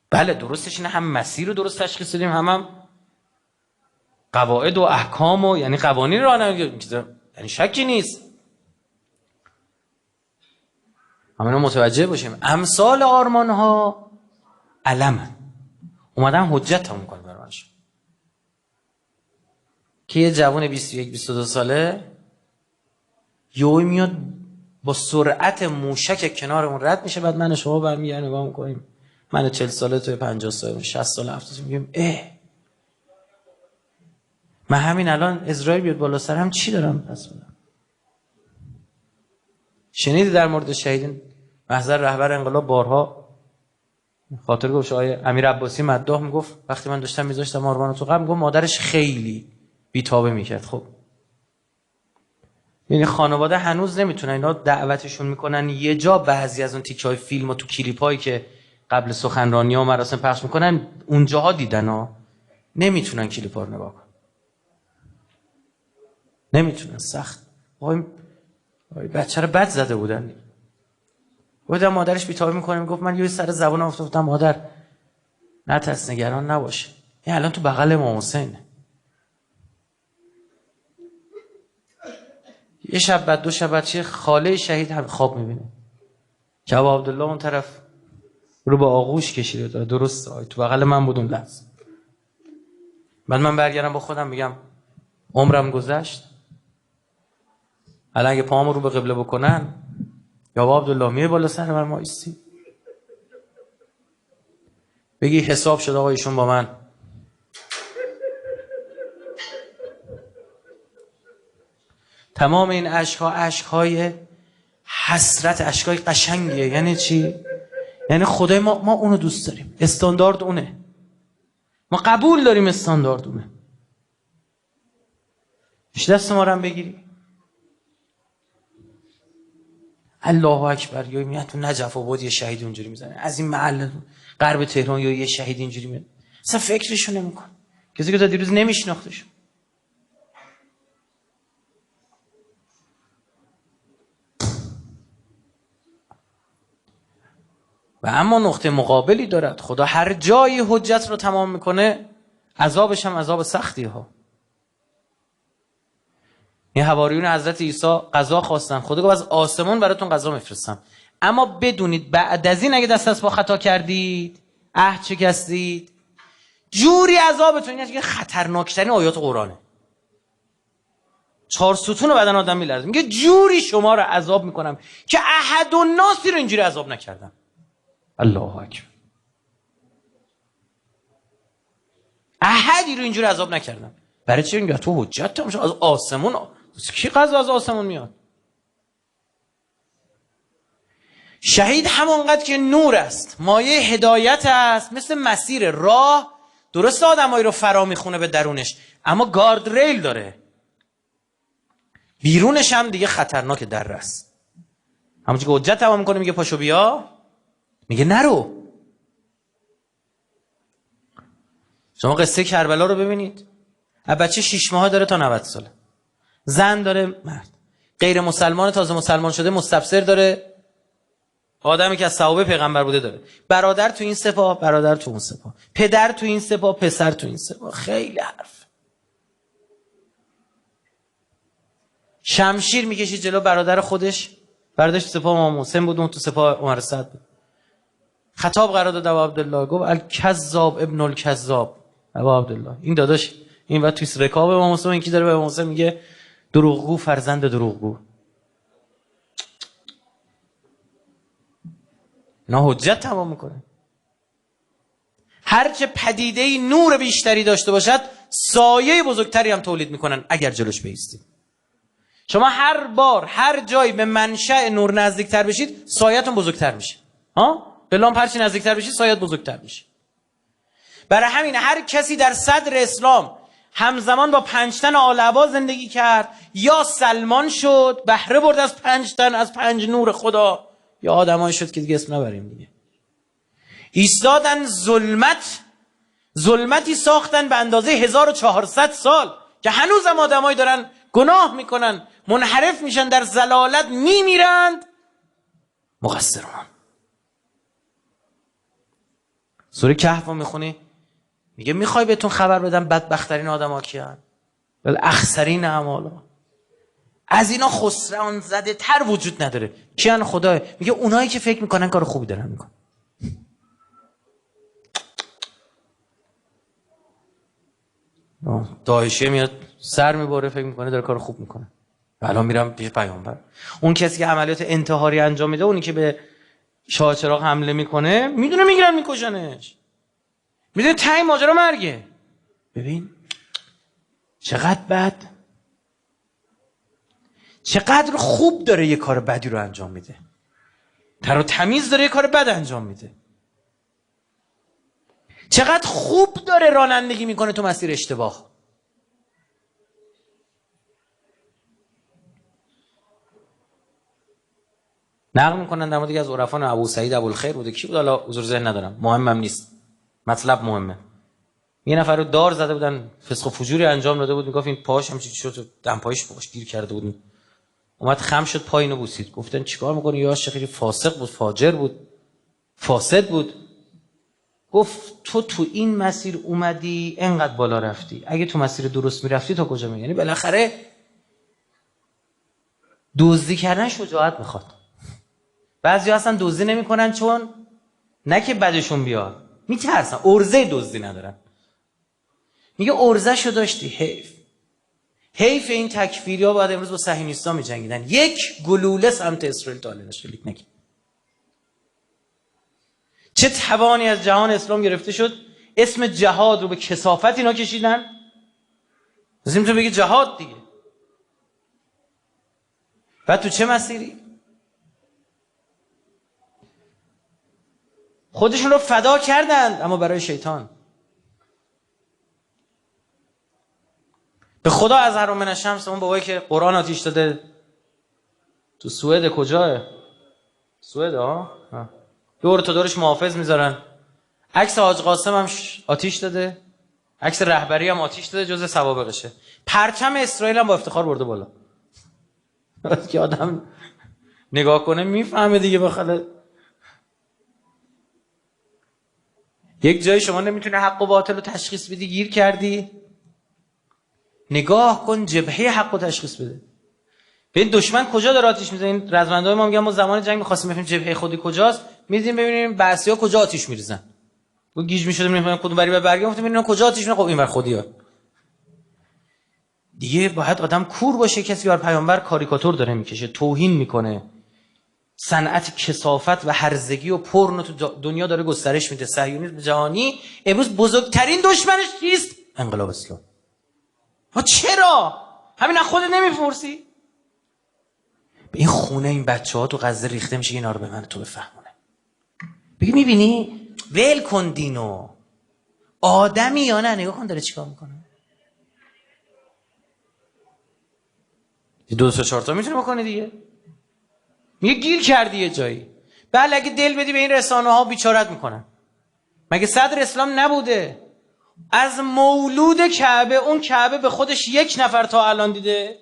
بله درستش اینه، هم مسیر رو درست تشخیص دادیم، هم قواعد و احکام و یعنی قوانین رو یعنی شکی نیست. همینو متوجه باشیم. امثال آرمان ها علم اومدن حجت هم میکنه برانش که یه جوان 21 22 ساله یهو میاد با سرعت موشک کنارمون رد میشه، بعد من و شما برمیگردیم نگاه میکنیم، من 40 ساله توی 50 ساله 60 ساله 70 ساله میگیم من همین الان اسرائیل بیاد بالا سرم چی دارم پس بدم؟ شنیدی در مورد شهیدین محضر رهبر انقلاب بارها خاطر گفت آقای امیر عباسی مداح میگفت وقتی من داشتم میذاشتم آرمانو تو قبر، میگفت مادرش خیلی بیتابه میکرد. خب یعنی خانواده هنوز نمیتونن، اینا دعوتشون میکنن یه جا، بعضی از اون تیکه‌های فیلم و تو کلیپایی که قبل سخنرانی ها و مراسم پخش میکنن اونجاها دیدن ها، نمیتونن کلیپا رو نگاه کنن، نمیتونن، سخت. آقای بچه رو بد زده بودن. بودم مادرش بیتابه میکنه، میگفت من یه سر زبانم افتادم مادر نترس نگران نباشه، این الان تو بغل امام حسینه. یه شب بعد 2 شب بعد چه خاله شهید هم خواب میبینه که ابا عبدالله اون طرف رو به آغوش کشیده داره، درسته تو بغل من بود اون لحظه. بعد من برگردم با خودم میگم عمرم گذشت، الان اگه پاهامو رو به قبله بکنن یا ابا عبدالله میره بالا سر من ما ایستی بگی حساب شد آقا ایشون با من. تمام این اشک‌ها اشک‌های حسرت، اشک‌های قشنگیه. یعنی چی؟ یعنی خدای ما اونو دوست داریم، استاندارد اونه، ما قبول داریم استاندارد اونه. میشه دست ما رو هم بگیری؟ الله اکبر. یا میاد تو نجف آباد یه شهید اونجوری میزنه، از این محل غرب تهران یا یه شهید اینجوری میاد، اصلا فکرشو نمی‌کنه، کسی که تا دیروز نمیشناختش. و اما نقطه مقابلی دارد. خدا هر جایی حجت رو تمام میکنه عذابش هم عذاب سختی ها. این حواریون حضرت عیسی غذا خواستن، خدا گفت از آسمان براتون غذا میفرستم، اما بدونید بعد از این اگه دست از پا خطا کردید، عهد شکستید، جوری عذابتون، اینه که خطرناکترین آیات قرآنه، 4 ستون بدن آدم میلرزه، میگه جوری شما رو عذاب میکنم که احد الناسی رو اینجوری عذاب نکردم. الله اکبر. احدی رو اینجوری عذاب نکردم. برای چی؟ میگه تو حجت هم از آسمون، کی غذا از آسمون میاد؟ شهید همانقدر که نور است، مایه هدایت است، مثل مسیر راه، درست آدمایی رو فرا میخونه به درونش، اما گارد ریل داره. بیرونش هم دیگه خطرناک در است. همونجوری که حجت تمام میکنه میگه پاشو بیا، میگه نرو. شما قصه کربلا رو ببینید. بچه 6 ماه داره تا 90 ساله. زن داره، مرد. غیر مسلمان تازه مسلمان شده، مستبصر داره، آدمی که از صحابه پیغمبر بوده داره. برادر تو این سپاه، برادر تو اون سپاه، پدر تو این سپاه، پسر تو این سپاه. خیلی حرف. شمشیر میکشید جلو برادر خودش. برادرش تو سپاه امام حسین بود، اون تو سپاه عمر سعد بود. خطاب قرار داد ابا عبدالله، گفت الکذاب ابن الکذاب. ابا عبدالله، این داداش این وقت توی رکاب امام حسین، این کی داره به امام حسین میگه دروغگو، فرزند دروغگو. نه حجت تمام میکنه. هرچه پدیده نور بیشتری داشته باشد سایه بزرگتری هم تولید میکنن اگر جلوش بایستید. شما هر بار هر جایی به منشأ نور نزدیکتر بشید سایه‌تون بزرگتر میشه. به لامپ هرچی نزدیکتر بشید سایه‌ت بزرگتر میشه. برای همین هر کسی در صدر اسلام همزمان با 5 تن آل زندگی کرد، یا سلمان شد بهره برد از 5 تن، از 5 نور خدا، یا آدمایی شد که دیگه اسم نبریم دیگه. ایستادن ظلمتی ساختن به اندازه 1400 سال که هنوزم آدمایی دارن گناه میکنن، منحرف میشن، در ضلالت میمیرند. مقصرون. سوره کهف رو میخونی میگه میخوای بهتون خبر بدم بدبخترین آدم‌ها کیان؟ بل اخسرین اعمالا. از اینا خسران زده تر وجود نداره. کیان؟ خدای. میگه اونایی که فکر میکنن کار خوبی دارن میکنن. داعشی میاد سر میبره فکر میکنه داره کار خوب میکنه. الان میرم پیش پیامبر. اون کسی که عملیات انتحاری انجام میده، اونی که به شاه چراغ حمله میکنه، میدونه میگیرن میکشنش، میدونه تای ماجرا مرگه. ببین چقدر بد، چقدر خوب داره یه کار بدی رو انجام میده، تر و تمیز داره یه کار بد انجام میده. چقدر خوب داره رانندگی میکنه تو مسیر اشتباه. نقل میکنن در مورد از عرفان ابو سعید ابوالخیر بوده، کی بود حالا حضور ذهن ندارم، مهمم نیست، مطلب مهمه. یه نفر رو دار زده بودن، فسق و فجوری انجام داده بود، میگفت این پاش همچین شد، دم پایش باش گیر کرده بود، اومد خم شد پایینو بوسید. گفتن چیکار میکنی؟ یا خیلی فاسق بود، فاجر بود، فاسد بود. گفت تو این مسیر اومدی انقدر بالا رفتی، اگه تو مسیر درست میرفتی تا کجا میگی؟ یعنی بالاخره دزدی کردن شجاعت میخواد. بعضی اصلا دزدی نمیکنن چون نه که بدشون بیاد، میترسن، ارزه دزدی ندارن. میگه ارزه‌شو داشتی، حیف این تکفیریا باید امروز با صهیونیستا میجنگیدن. یک گلوله سمت اسرائیل تا شلیک نکرد. چه توانی از جهان اسلام گرفته شد، اسم جهاد رو به کثافت اینا کشیدن. لازم تو بگی جهاد دیگه. بعد تو چه مسیری؟ خودشون رو فدا کردند اما برای شیطان. به خدا از هر من الشمس، اون بابایی که قرآن آتیش داده تو سوئد، کجاه؟ سوئد دور تا دورش محافظ میذارن. عکس حاج قاسم هم آتیش داده، عکس رهبری هم آتیش داده، جزء سوابقشه. پرچم اسرائیل هم با افتخار برده بالا. که آدم نگاه کنه میفهمه دیگه. بخاله یک جای شما نمیتونه حق و باطل رو تشخیص بدی، گیر کردی، نگاه کن جبهه حق رو تشخیص بده. ببین دشمن کجا داره آتیش میزنه. این رزمندای ما میگن ما زمان جنگ می‌خواستیم ببینیم جبهه خودی کجاست، می‌ریم ببینیم بعثی‌ها کجا آتیش می‌ریزن. و گیج می‌شد می‌فهمیم کدوم بری برگردیم، گفتیم ببینیم کجا آتیش می‌زنه. خب اینور خودی‌ها. دیگه باید آدم کور باشه. کسی بر پیامبر کاریکاتور داره میکشه، توهین میکنه، صنعت کثافت و هرزگی و پورنو تو دنیا داره گسترش میده. صهیونیسم جهانی امروز بزرگترین دشمنش کیست؟ انقلاب اسلام. چرا؟ همین از خودت نمیپرسی؟ به این خونه این بچه‌ها تو غزه ریخته میشه، اینا رو به من تو بفهمونه. بگی میبینی؟ ول کن دینو. آدمی یا نه؟ نگاه کن داره چیکار میکنه. دو تا چهار تا میتونی بکنی دیگه. میگه گیر کردی یه جایی. بله اگه دل بدی به این رسانه ها بیچارت میکنن. مگه صدر اسلام نبوده؟ از مولود کعبه، اون کعبه به خودش یک نفر تا الان دیده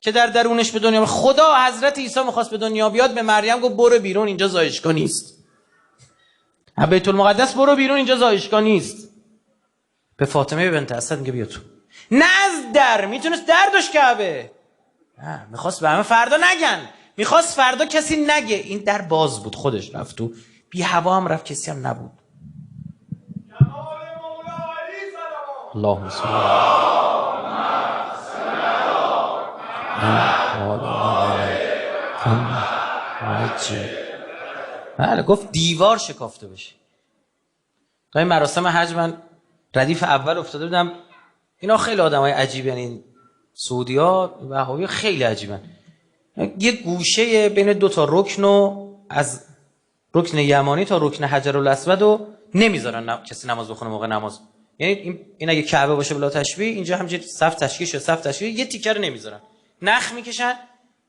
که در درونش به دنیا خدا حضرت عیسی میخواست به دنیا بیاد، به مریم گفت برو بیرون اینجا زایشگاه نیست. بیت المقدس برو بیرون اینجا زایشگاه نیست. به فاطمه بنت اسد میگه بیا تو. نه از در، میتونست در داشت کعبه. نه میخواست به همه فردا نگن، میخواست فردا کسی نگه. این در باز بود، خودش رفت تو، بی هوا هم رفت، کسی هم نبود. اللهم صل بله گفت دیوار شکافته بشه. تا این مراسم حج من ردیف اول افتاده بودم. اینا خیلی آدمای عجیبن، این سعودی‌ها وهابی خیلی عجیبن. یه گوشه بین دو تا رکن و از رکن یمانی تا رکن حجرالاسود رو نمیذارن کسی نماز بخونه موقع نماز. یعنی این اگه کعبه باشه بلا تشبیه، اینجا همینجوری صف تشکیل شده، صف تشکیل، یه تیکه رو نمیذارن، نخ میکشن.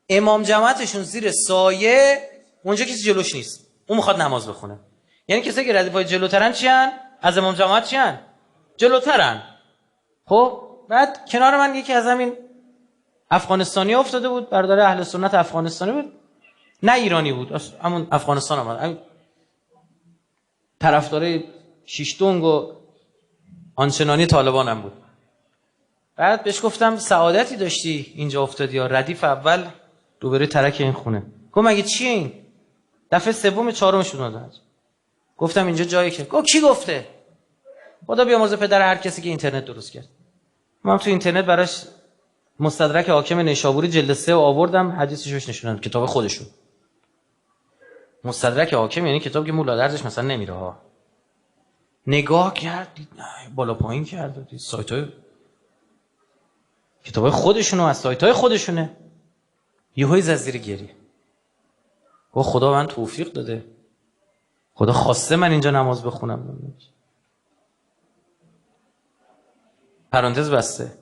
امام جماعتشون زیر سایه، اونجا کسی جلوش نیست، اون میخواد نماز بخونه. یعنی کسی که ردیفای جلوترن چیان؟ از امام جماعت چیان؟ جلوترن. خب بعد کنار من یکی از همین افغانستانی افتاده بود، برادر اهل سنت افغانستانی بود، نه ایرانی بود، همون افغانستان اومد، همین طرفدار شیشتونگ و آنچنانی طالبان هم بود. بعد بهش گفتم سعادتی داشتی اینجا افتادی یا ردیف اول روبروی ترک این خونه. گفت مگه چیه این؟ دفعه سوم چهارمش اومد. گفتم اینجا جایی که. گفت کی گفته؟ خدا بیامرزه پدر هر کسی که اینترنت درست کرد. من تو اینترنت براش مستدرک حاکم نیشابوری جلد 3 آوردم، حدیثش روش نشوندم، کتاب خودشون. مستدرک حاکم یعنی کتاب که مولا درزش مثلا نمیره ها. نگاه کرد دید نه، بالا پایین کرد، دید سایت‌های کتابای خودشونو از سایت‌های خودشونه. یهویی زد زیر گریه. گفت خدا من توفیق داده، خدا خواسته من اینجا نماز بخونم. پرانتز بسته.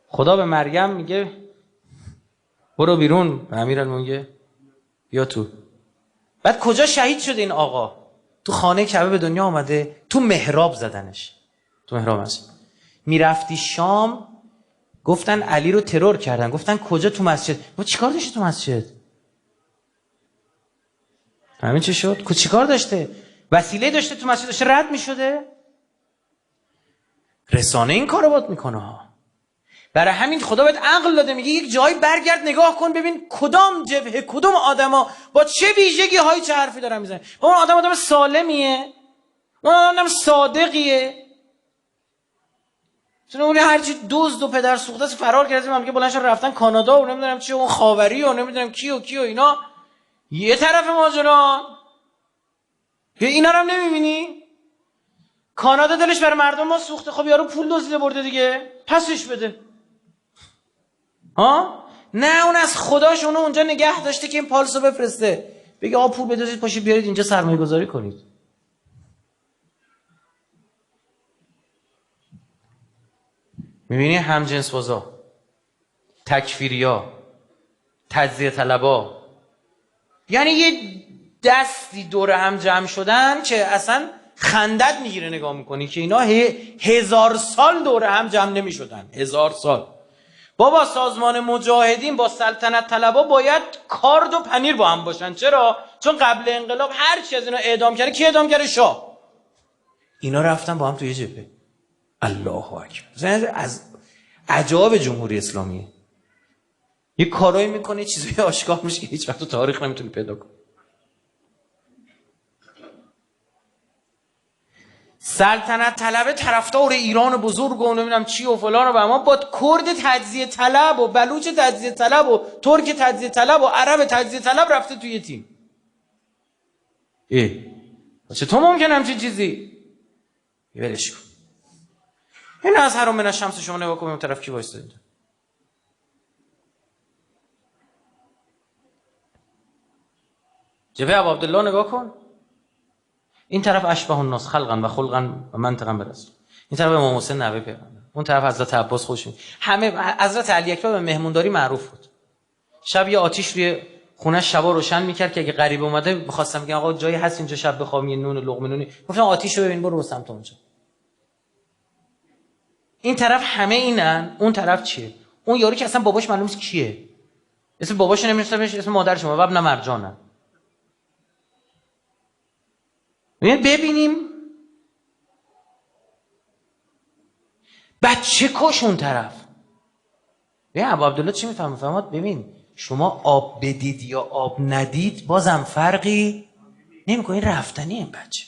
خدا به مریم میگه برو بیرون، به امیرالمومنین بیا تو. بعد کجا شهید شده این آقا؟ تو خانه کعبه به دنیا آمده، تو محراب زدنش. تو محراب هست. میرفتی شام، گفتن علی رو ترور کردن. گفتن کجا؟ تو مسجد. و چیکار داشته تو مسجد؟ همین چی شد؟ چیکار داشته؟ وسیله داشته تو مسجد، داشته رد میشده. رسانه این کارو باید میکنه ها. برای همین خدا بهت عقل داده، میگه یک جایی برگرد نگاه کن ببین کدام جبهه، کدوم آدما با چه ویژگی هایی چه حرفی دارن میزنن. اون آدم سالمیه، اون آدم صادقیه. چون اون هرچی دزد و پدر سوخته است فرار کردیم، هم که بلندشون رفتن کانادا و نمیدونم چی، اون خاوری و نمیدونم کی و اینا یه طرف ماجران. اینا رو هم نمیبینی؟ کانادا دلش برای مردم ما سوخته. خب یارو پول دزدیده برده دیگه، پسش بده. ها؟ نه، اون از خداش اونو اونجا نگه داشته که این پالسو بفرسته، بگه آقا پول بدید پاشید بیارید اینجا سرمایه گذاری کنید. میبینی همجنس بازا، تکفیریا، تجزیه طلبا، یعنی یه دستی دور هم جمع شدن که اصلا خندت میگیره نگاه میکنی که اینا 1000 سال دور هم جمع نمیشدن. 1000 سال. بابا سازمان مجاهدین با سلطنت طلبا باید کارد و پنیر با هم باشن. چرا؟ چون قبل انقلاب هر چی از اینا اعدام کرده، کی اعدام کرده؟ شاه. اینا رفتن با هم توی جبهه. الله اکبر. از عجایب جمهوری اسلامیه. یه کارایی میکنه چیزای آشکار میشه که هیچ وقت تو تاریخ نمیتونی پیدا کنی. سلطنت طلب طرفدار ایران بزرگ و نمیدونم چی و فلان و اما با کرد تجزیه طلب و بلوچ تجزیه طلب و ترک تجزیه طلب و عرب تجزیه طلب رفته توی یه تیم. چطور ممکنه همچین چیزی؟ ولش کن. این از هر من شمس شما نگاه کنیم طرف کی وایساده. جبهه ابو عبدالله نگاه کن. این طرف اشبه الناس خلقا و خلقا و منطقا برسول. این طرف امام حسین نوه پیغمبر. اون طرف حضرت عباس خودشون. همه حضرت علی اکبر به مهمونداری معروف بود. شب یه آتیش روی خونه شبا روشن میکرد که اگه غریب اومده می‌خواستم بگم آقا جایی هست اینجا شب بخوام یه نون و لقمه نونی، گفتم آتیشو ببین برو سمت اونجا. این طرف همه اینن، اون طرف چیه؟ اون یارو که اصلا باباش معلوم نیست کیه. اسم باباش نمی‌شناسه، اسم مادرش و ابن مرجانه. ببینیم بچه کش اون طرف. ببین ابو عبدالله چی میفهمه؟ فهمات ببین شما آب بدید یا آب ندید بازم فرقی نمیکنه، این رفتنی این بچه.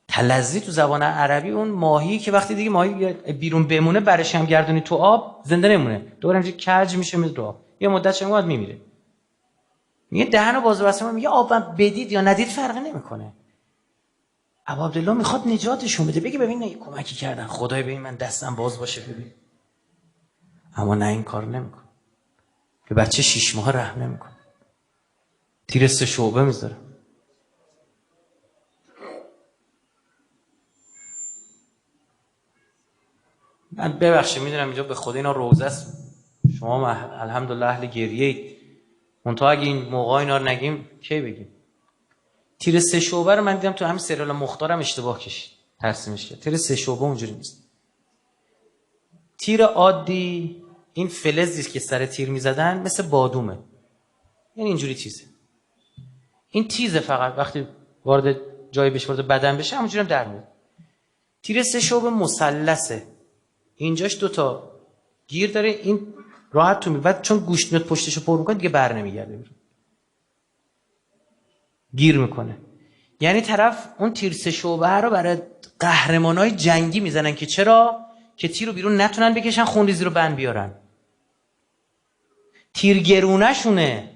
تلظی تو زبان عربی اون ماهی که وقتی دیگه ماهی بیرون بمونه برش هم گردونی تو آب زنده نمونه، دوباره اینجوری کج میشه مثل آب، یه مدت شما میمیره. میگه دهنو باز بسته، میگه آب بدید یا ندید فرقی نمیکنه. ابو عبدالله میخواد نجاتشون بده، بگه ببین نه کمکی کردن خدای ببین من دستم باز باشه ببین. اما نه این کار نمیکنه. به بچه 6 ماه رحم نمیکنه. تیر 3 شعبه میذاره. من ببخشید میدونم اینجا به خدا اینا روزه است، شما الحمدلله اهل گریه اید، منتها اگه این موقع اینا رو نگیم کی بگیم؟ تیر 3 شعبه رو من دیدم تو همین سریال مختارم اشتباه کشید ترسیمش کرد. تیر 3 شعبه اونجوری نیست. تیر عادی این فلزی که سر تیر میزدن مثل بادومه، یعنی اینجوری چیزه. این تیزه فقط وقتی وارد جای بشه وارد بدن بشه همونجوری هم در میاد. تیر 3 شعبه مثلثه، اینجاش 2 تا گیر داره، این راحت تو بعد چون گوشت میاد پشتشو پر میکنه دیگه بر نمیگرده بیرون، گیر میکنه. یعنی طرف اون تیر 3 شعبه رو برای قهرمانای جنگی میزنن که چرا؟ که تیر رو بیرون نتونن بکشن، خونریزی رو بند بیارن. تیر گرونه شونه.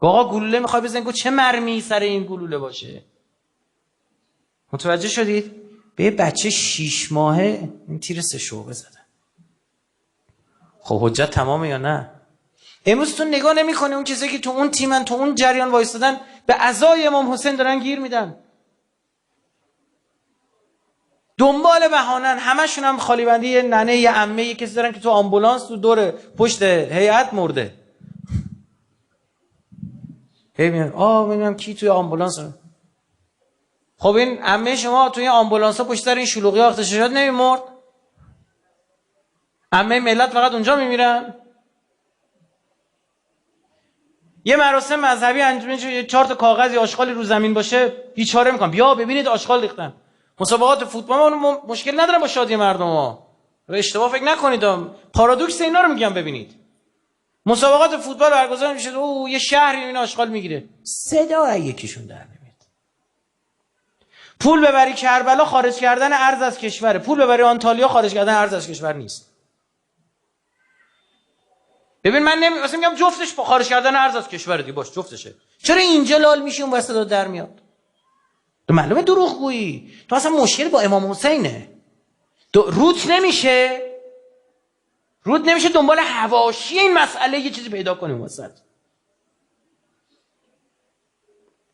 آقا گلوله میخوای بزنی، گفت چه مرمی سر این گلوله باشه. متوجه شدید؟ به یه بچه 6 ماهه این تیر 3 شعبه زدن. خب حجت تمامه یا نه؟ امروز تو نگاه نمی‌کنی اون کسایی که تو اون تیمن، تو اون جریان وایستادن، به عزای امام حسین دارن گیر میدن، دنبال بهانن، همشون هم خالی بندی یه ننه یه عمه یه کسی دارن که تو آمبولانس تو دور پشت هیئت مرده. ببینن ببینم کی توی آمبولانس. خب این عمه شما توی آمبولانس‌ها پشت سر این شلوغی‌ها اغتشاشات نمی‌مرد؟ عمه ملت فقط اونجا میمیرن؟ یه مراسم مذهبی انجام میشه، 4 تا کاغذی آشغالی رو زمین باشه بیچاره میکنن، بیا ببینید آشغال ریختن. مسابقات فوتبال ما مشکل ندارن با شادی مردم ها، اشتباه فکر نکنید، پارادوکس اینا رو میگم ببینید. مسابقات فوتبال برگزار میشه، یه شهری این آشغال میگیره، صدا یکیشون در نمیاد. پول ببری کربلا خارج کردن ارز از کشوره، پول ببری آنتالیا خارج کردن ارز از کشور نیست. ببین من مثلا میگم جفتش با خارج کردن ارز از کشور دیگه باش جفتشه، چرا اینجا لال میشی اون وسط داد در میاد؟ تو معلومه دروغ گویی، تو اصلا مشکل با امام حسینه. روت نمیشه دنبال حواشی این مسئله یه چیزی پیدا کنیم وسط.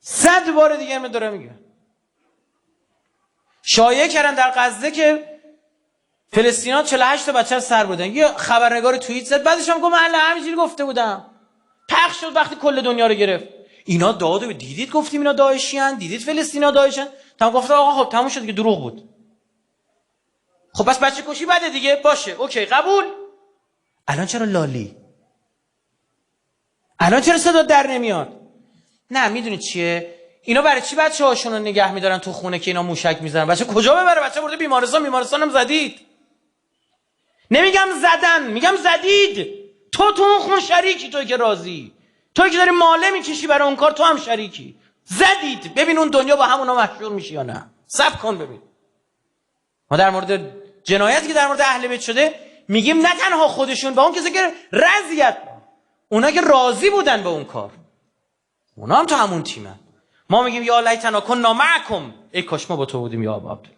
100 بار دیگه من دارم میگم. شایعه کردن در غزه که فلسطینی‌ها 48 تا بچه سر بردن، یه خبرنگار توییت زد، بعدش هم گفت من همینجوری گفته بودم، پخش شد وقتی کل دنیا رو گرفت. اینا دادو دیدید گفتیم اینا داعشیان، دیدید فلسطینی‌ها داعشن، تمام گفت آقا خب تموم شد دیگه، دروغ بود. خب بس بچه کشی بده دیگه، باشه اوکی قبول. الان چرا لالی؟ الان چرا صدا در نمیاد؟ نه میدونید چیه؟ اینا برای چی بچه‌هاشون رو نگه می‌دارن تو خونه که اینا موشک میزنن؟ بچه کجا ببره؟ بچه برده بیمارستان هم زدید. نمیگم زدن، میگم زدید. تو اون خون شریکی، توی که راضی، توی که داری ماله میکشی برای اون کار، تو هم شریکی. زدید. ببین اون دنیا با همونا محشور میشه یا نه. صبر کن ببین. ما در مورد جنایتی که در مورد اهل بیت شده میگیم نه تنها خودشون، با اون کسی که رضیت، اونا که راضی بودن به اون کار، اونا هم تو همون تیمن. ما میگیم یا لیتنا کنا معکم، ای کاش ما با تو بودیم یا ابا عبدالله.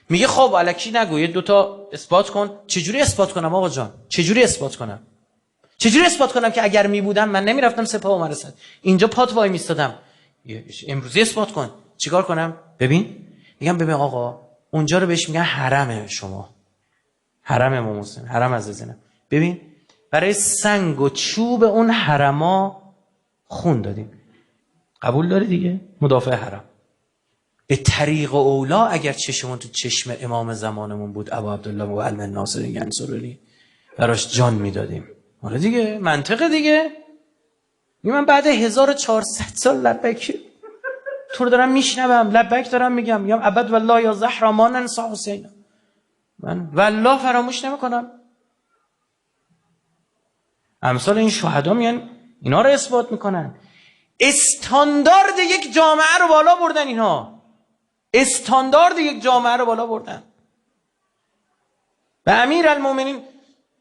میگه خب الکی نگو، یه 2 تا اثبات کن. چجوری اثبات کنم آقا جان؟ چجوری اثبات کنم که اگر میبودم من نمیرفتم سپاه و مرصد، اینجا پات وای میستادم؟ امروزی اثبات کن. چیکار کنم؟ ببین میگم ببین آقا اونجا رو بهش میگن حرم شما، حرم امام حسین، حرم از زینب. ببین برای سنگ و چوب اون حرما خون دادیم. قبول داری دیگه؟ مدافع حرم. به طریق اولا اگر چشمون تو چشم امام زمانمون بود ابا عبدالله معلم ناصری انصاری براش جان میدادیم. آره دیگه، منطقه دیگه. من بعد 1400 سال لبیک تو رو دارم میشنوم، لبیک دارم میگم ابد والله یا زهرا ما ننسى حسین، من والله فراموش نمیکنم. امثال این شهدا میان اینا رو اثبات میکنن. استاندارد یک جامعه رو بالا بردن اینها، استاندارد یک جامعه رو بالا بردن. به امیرالمومنین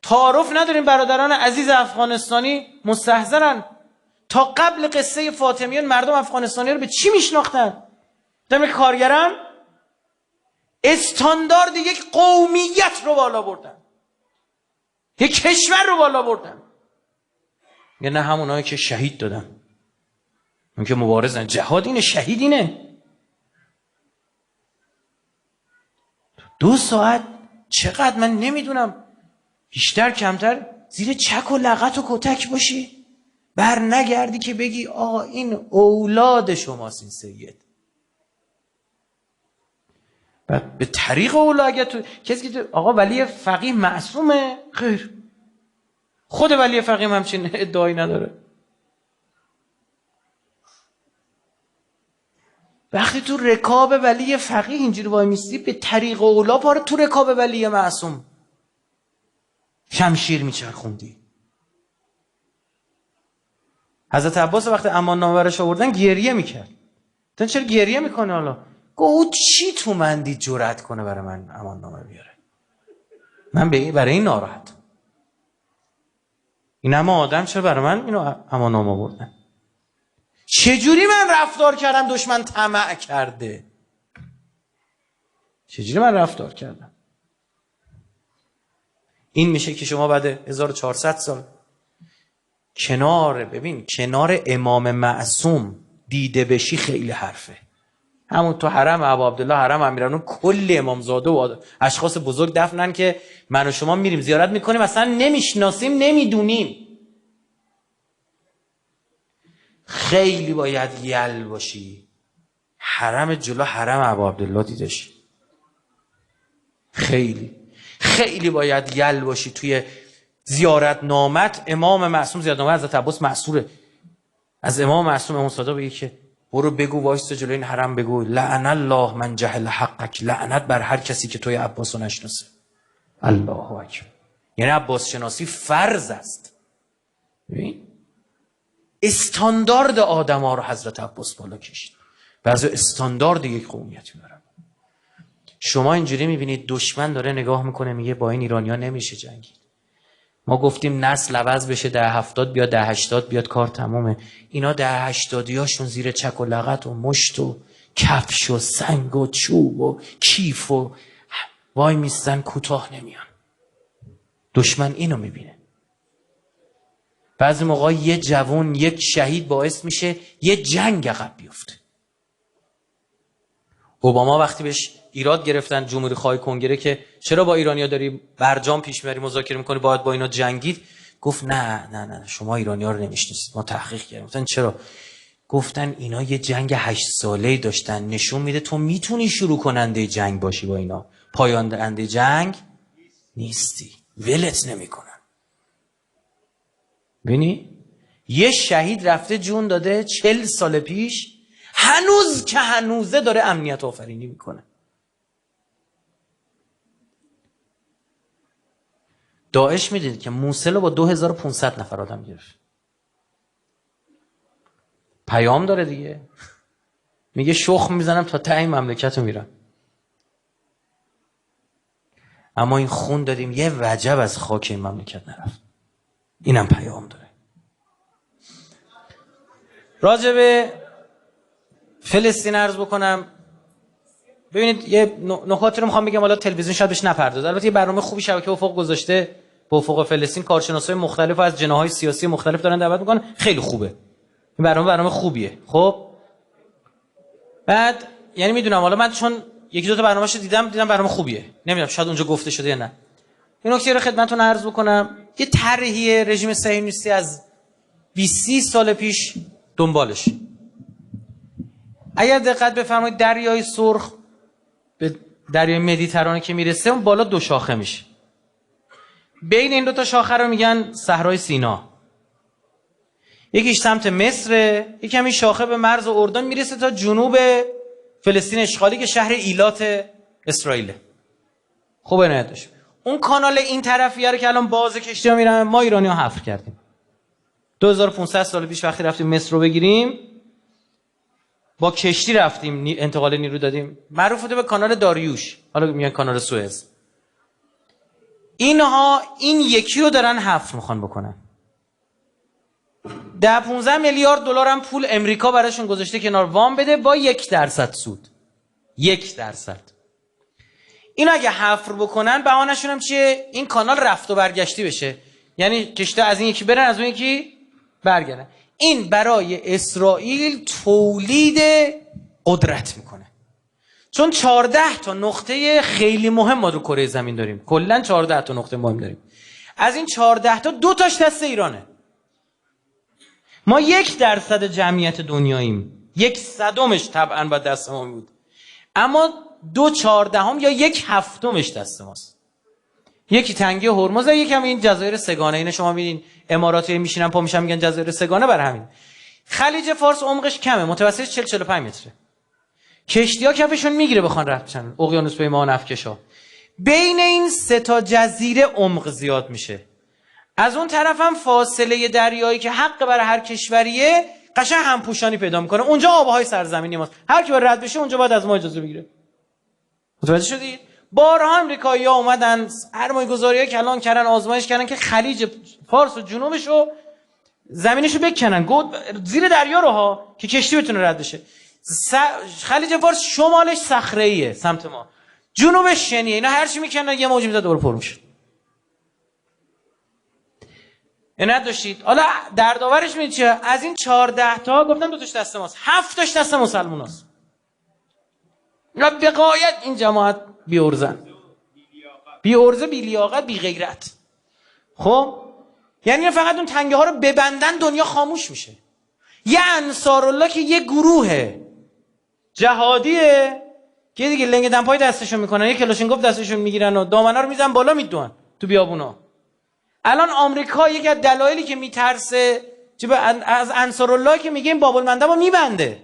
تعارف نداریم، برادران عزیز افغانستانی مستحضرن. تا قبل قصه فاطمیان مردم افغانستانی رو به چی میشناختن؟ دم کارگران. استاندارد یک قومیت رو بالا بردن، یک کشور رو بالا بردن. یا نه همونایی که شهید دادن، اون که مبارزن، جهاد اینه، شهید اینه. 2 ساعت چقدر من نمیدونم، بیشتر کمتر زیر چک و لغت و کتک باشی، بر نگردی که بگی آقا این اولاد شماست این سید. بعد به طریق اولا اگر تو کسی که آقا ولی فقیه معصومه، خیر، خود ولی فقیه همچین ادعایی نداره. وقتی تو رکاب ولی فقیه اینجوری وای میستی، به طریق اولا پاره تو رکاب ولی معصوم شمشیر میچرخوندی. حضرت عباس وقتی امان نامه برش آوردن گریه میکرد. تو چرا گریه میکنه حالا؟ گفت چی تو مندی جرأت کنه برای من امان نامه بیاره؟ من برای این ناراحت. این همه آدم چرا برای من اینو امان نامه آوردن؟ چجوری من رفتار کردم دشمن طمع کرده؟ چجوری من رفتار کردم؟ این میشه که شما بعد 1400 سال کنار امام معصوم دیده بشی، خیلی حرفه. همون تو حرم ابا عبدالله، حرم امیرالمومنین، کل امامزاده و اشخاص بزرگ دفنن که من و شما میریم زیارت میکنیم، اصلا نمیشناسیم، نمیدونیم. خیلی باید یل باشی حرم جلو حرم ابا عبدالله دیدش. خیلی باید یل باشی توی زیارت نامت امام معصوم. زیارت نامه حضرت عباس معصوره، از امام معصوم امام صادق بگی که برو بگو وایستا جلوی این حرم بگو لعن الله من جهل حقک، لعنت بر هر کسی که توی عباس رو نشناسه. الله اکبر. یعنی عباس شناسی فرض است. ببین استاندارد آدم ها رو حضرت عباس بالا کشید. بعضی استاندارد یک قومیت میبرن. شما اینجوری میبینید دشمن داره نگاه میکنه میگه با این ایرانی‌ها نمیشه جنگید. ما گفتیم نسل عوض بشه، 1070 بیاد، 1080 بیاد، کار تمومه. اینا 1080 زیر چک و لغت و مشت و کفش و سنگ و چوب و کیف و وای میستن، کوتاه نمیان. دشمن اینو میبینه. بعضی موقع یه جوان، یک شهید باعث میشه یه جنگ عقب بیفته. اوباما وقتی بهش ایراد گرفتن جمهوری خواه کنگره که چرا با ایرانیا داری برجام پیش میبری، مذاکره میکنی، باید با اینا جنگید، گفت نه شما ایرانیا رو نمیشناسید، ما تحقیق کردیم. گفتن چرا؟ گفتن اینا یه جنگ 8 ساله‌ای داشتن، نشون میده تو میتونی شروع کننده جنگ باشی، با اینا پایان دهنده جنگ نیستی، ولت نمیکنن. ببینی یه شهید رفته جون داده 40 سال پیش، هنوز که هنوزه داره امنیت آفرینی میکنه. داعش میدید که موصل رو با 2500 نفر آدم گرفت. پیام داره دیگه، میگه شخم میزنم تا ته مملکت رو میرم. اما این خون دادیم یه وجب از خاک این مملکت نرفت. اینم پیام داره. راجع به فلسطین عرض بکنم. ببینید یه نکاتی رو میخوام بگم، حالا تلویزیون شاید بهش نپردازه. البته یه برنامه خوبی شبکه افق گذاشته به افق فلسطین، کارشناسای مختلف از جناح‌های سیاسی مختلف دارن دعوت میکنن، خیلی خوبه. این برنامه خوبیه. خب بعد یعنی میدونم حالا من چون یکی دو تا برنامه‌شو دیدم برنامه خوبیه. نمیدونم شاید اونجا گفته شده یا نه. این نکته رو خدمتتون عرض بکنم. یه طرحی رژیم صهیونیستی از 20 سال پیش دنبالش. اگر دقت بفرمایید دریای سرخ به دریای مدیترانه که میرسه اون بالا دو شاخه میشه. بین این دو تا شاخه رو میگن صحرای سینا. یکیش سمت مصر، یکی همین شاخه به مرز اردن میرسه تا جنوب فلسطین اشغالی که شهر ایلات اسرائیل. خوب عنایت داشت. اون کانال این طرفیه رو که الان باز کشتی‌ها میرن ما ایرانی‌ها حفر کردیم. 2500 سال پیش وقتی رفتیم مصر رو بگیریم با کشتی رفتیم انتقال نیرو دادیم. معروف بوده به کانال داریوش، حالا میگن کانال سوئز. اینها این یکی رو دارن حفر میخوان بکنن. 10-15 میلیارد دلار هم پول امریکا براشون گذاشته کنار وام بده با 1% سود. 1%. این اگه حفر بکنن بهانه‌شون هم چیه؟ این کانال رفت و برگشتی بشه. یعنی کشتی از این یکی برن از اون یکی برگردن. این برای اسرائیل تولید قدرت میکنه. چون 14 تا نقطه خیلی مهم ما رو کره زمین داریم. کلا 14 تا نقطه مهم داریم. از این 14 تا 2 تاش دست ایرانه. ما 1% جمعیت دنیاییم. 1/100 طبعا با دست ما بود. اما 2/14 یا 1/7 دست ماست. یکی تنگه هرمز، یکی هم این جزایر سگانه. اینا شما میبینین اماراتی میشینن پا میشن میگن جزایر سگانه. بر همین خلیج فارس عمقش کمه، متوسطش 40-45 متره. کشتی‌ها کفشون میگیره بخوان رفتن اقیانوس پیما و نفتکشا. بین این 3 تا جزیره عمق زیاد میشه. از اون طرف هم فاصله دریایی که حق برای هر کشوریه قشنگ همپوشانی پیدا میکنه. اونجا آبهای سرزمینی ماست. هر کی باید رد بشه اونجا باید از ما اجازه بگیره. متوجه شدید؟ بارها امریکایی‌ها اومدن سرمایه‌گذاری‌ها کلان کردن، آزمایش کردن که خلیج فارس و جنوبشو زمینشو بکنن زیر دریا رو ها که کشتی بتونه رد بشه. خلیج فارس شمالش صخره‌ایه سمت ما، جنوبش شنیه. اینا هر چی میکنن یه موج میزد دور پر میشه. عنایت داشتید. حالا دردآورش میدید چیه؟ از این 14 تا گفتم 2 تاش دست ماست، 7 تاش دست مسلماناست. اینا به غایت این جماعت بی ارزه، بی لیاقت، بی غیرت. خب یعنی فقط اون تنگه ها رو ببندن دنیا خاموش میشه. یه انصارالله که یه گروه جهادیه که دیگه لنگ دمپای دستشون میکنن، یه کلاشینکوف دستشون میگیرن و دامنه رو میزنن بالا میدوئن تو بیابونا. الان آمریکا یک از دلایلی که میترسه از انصارالله که میگه این باب المندب رو میبنده.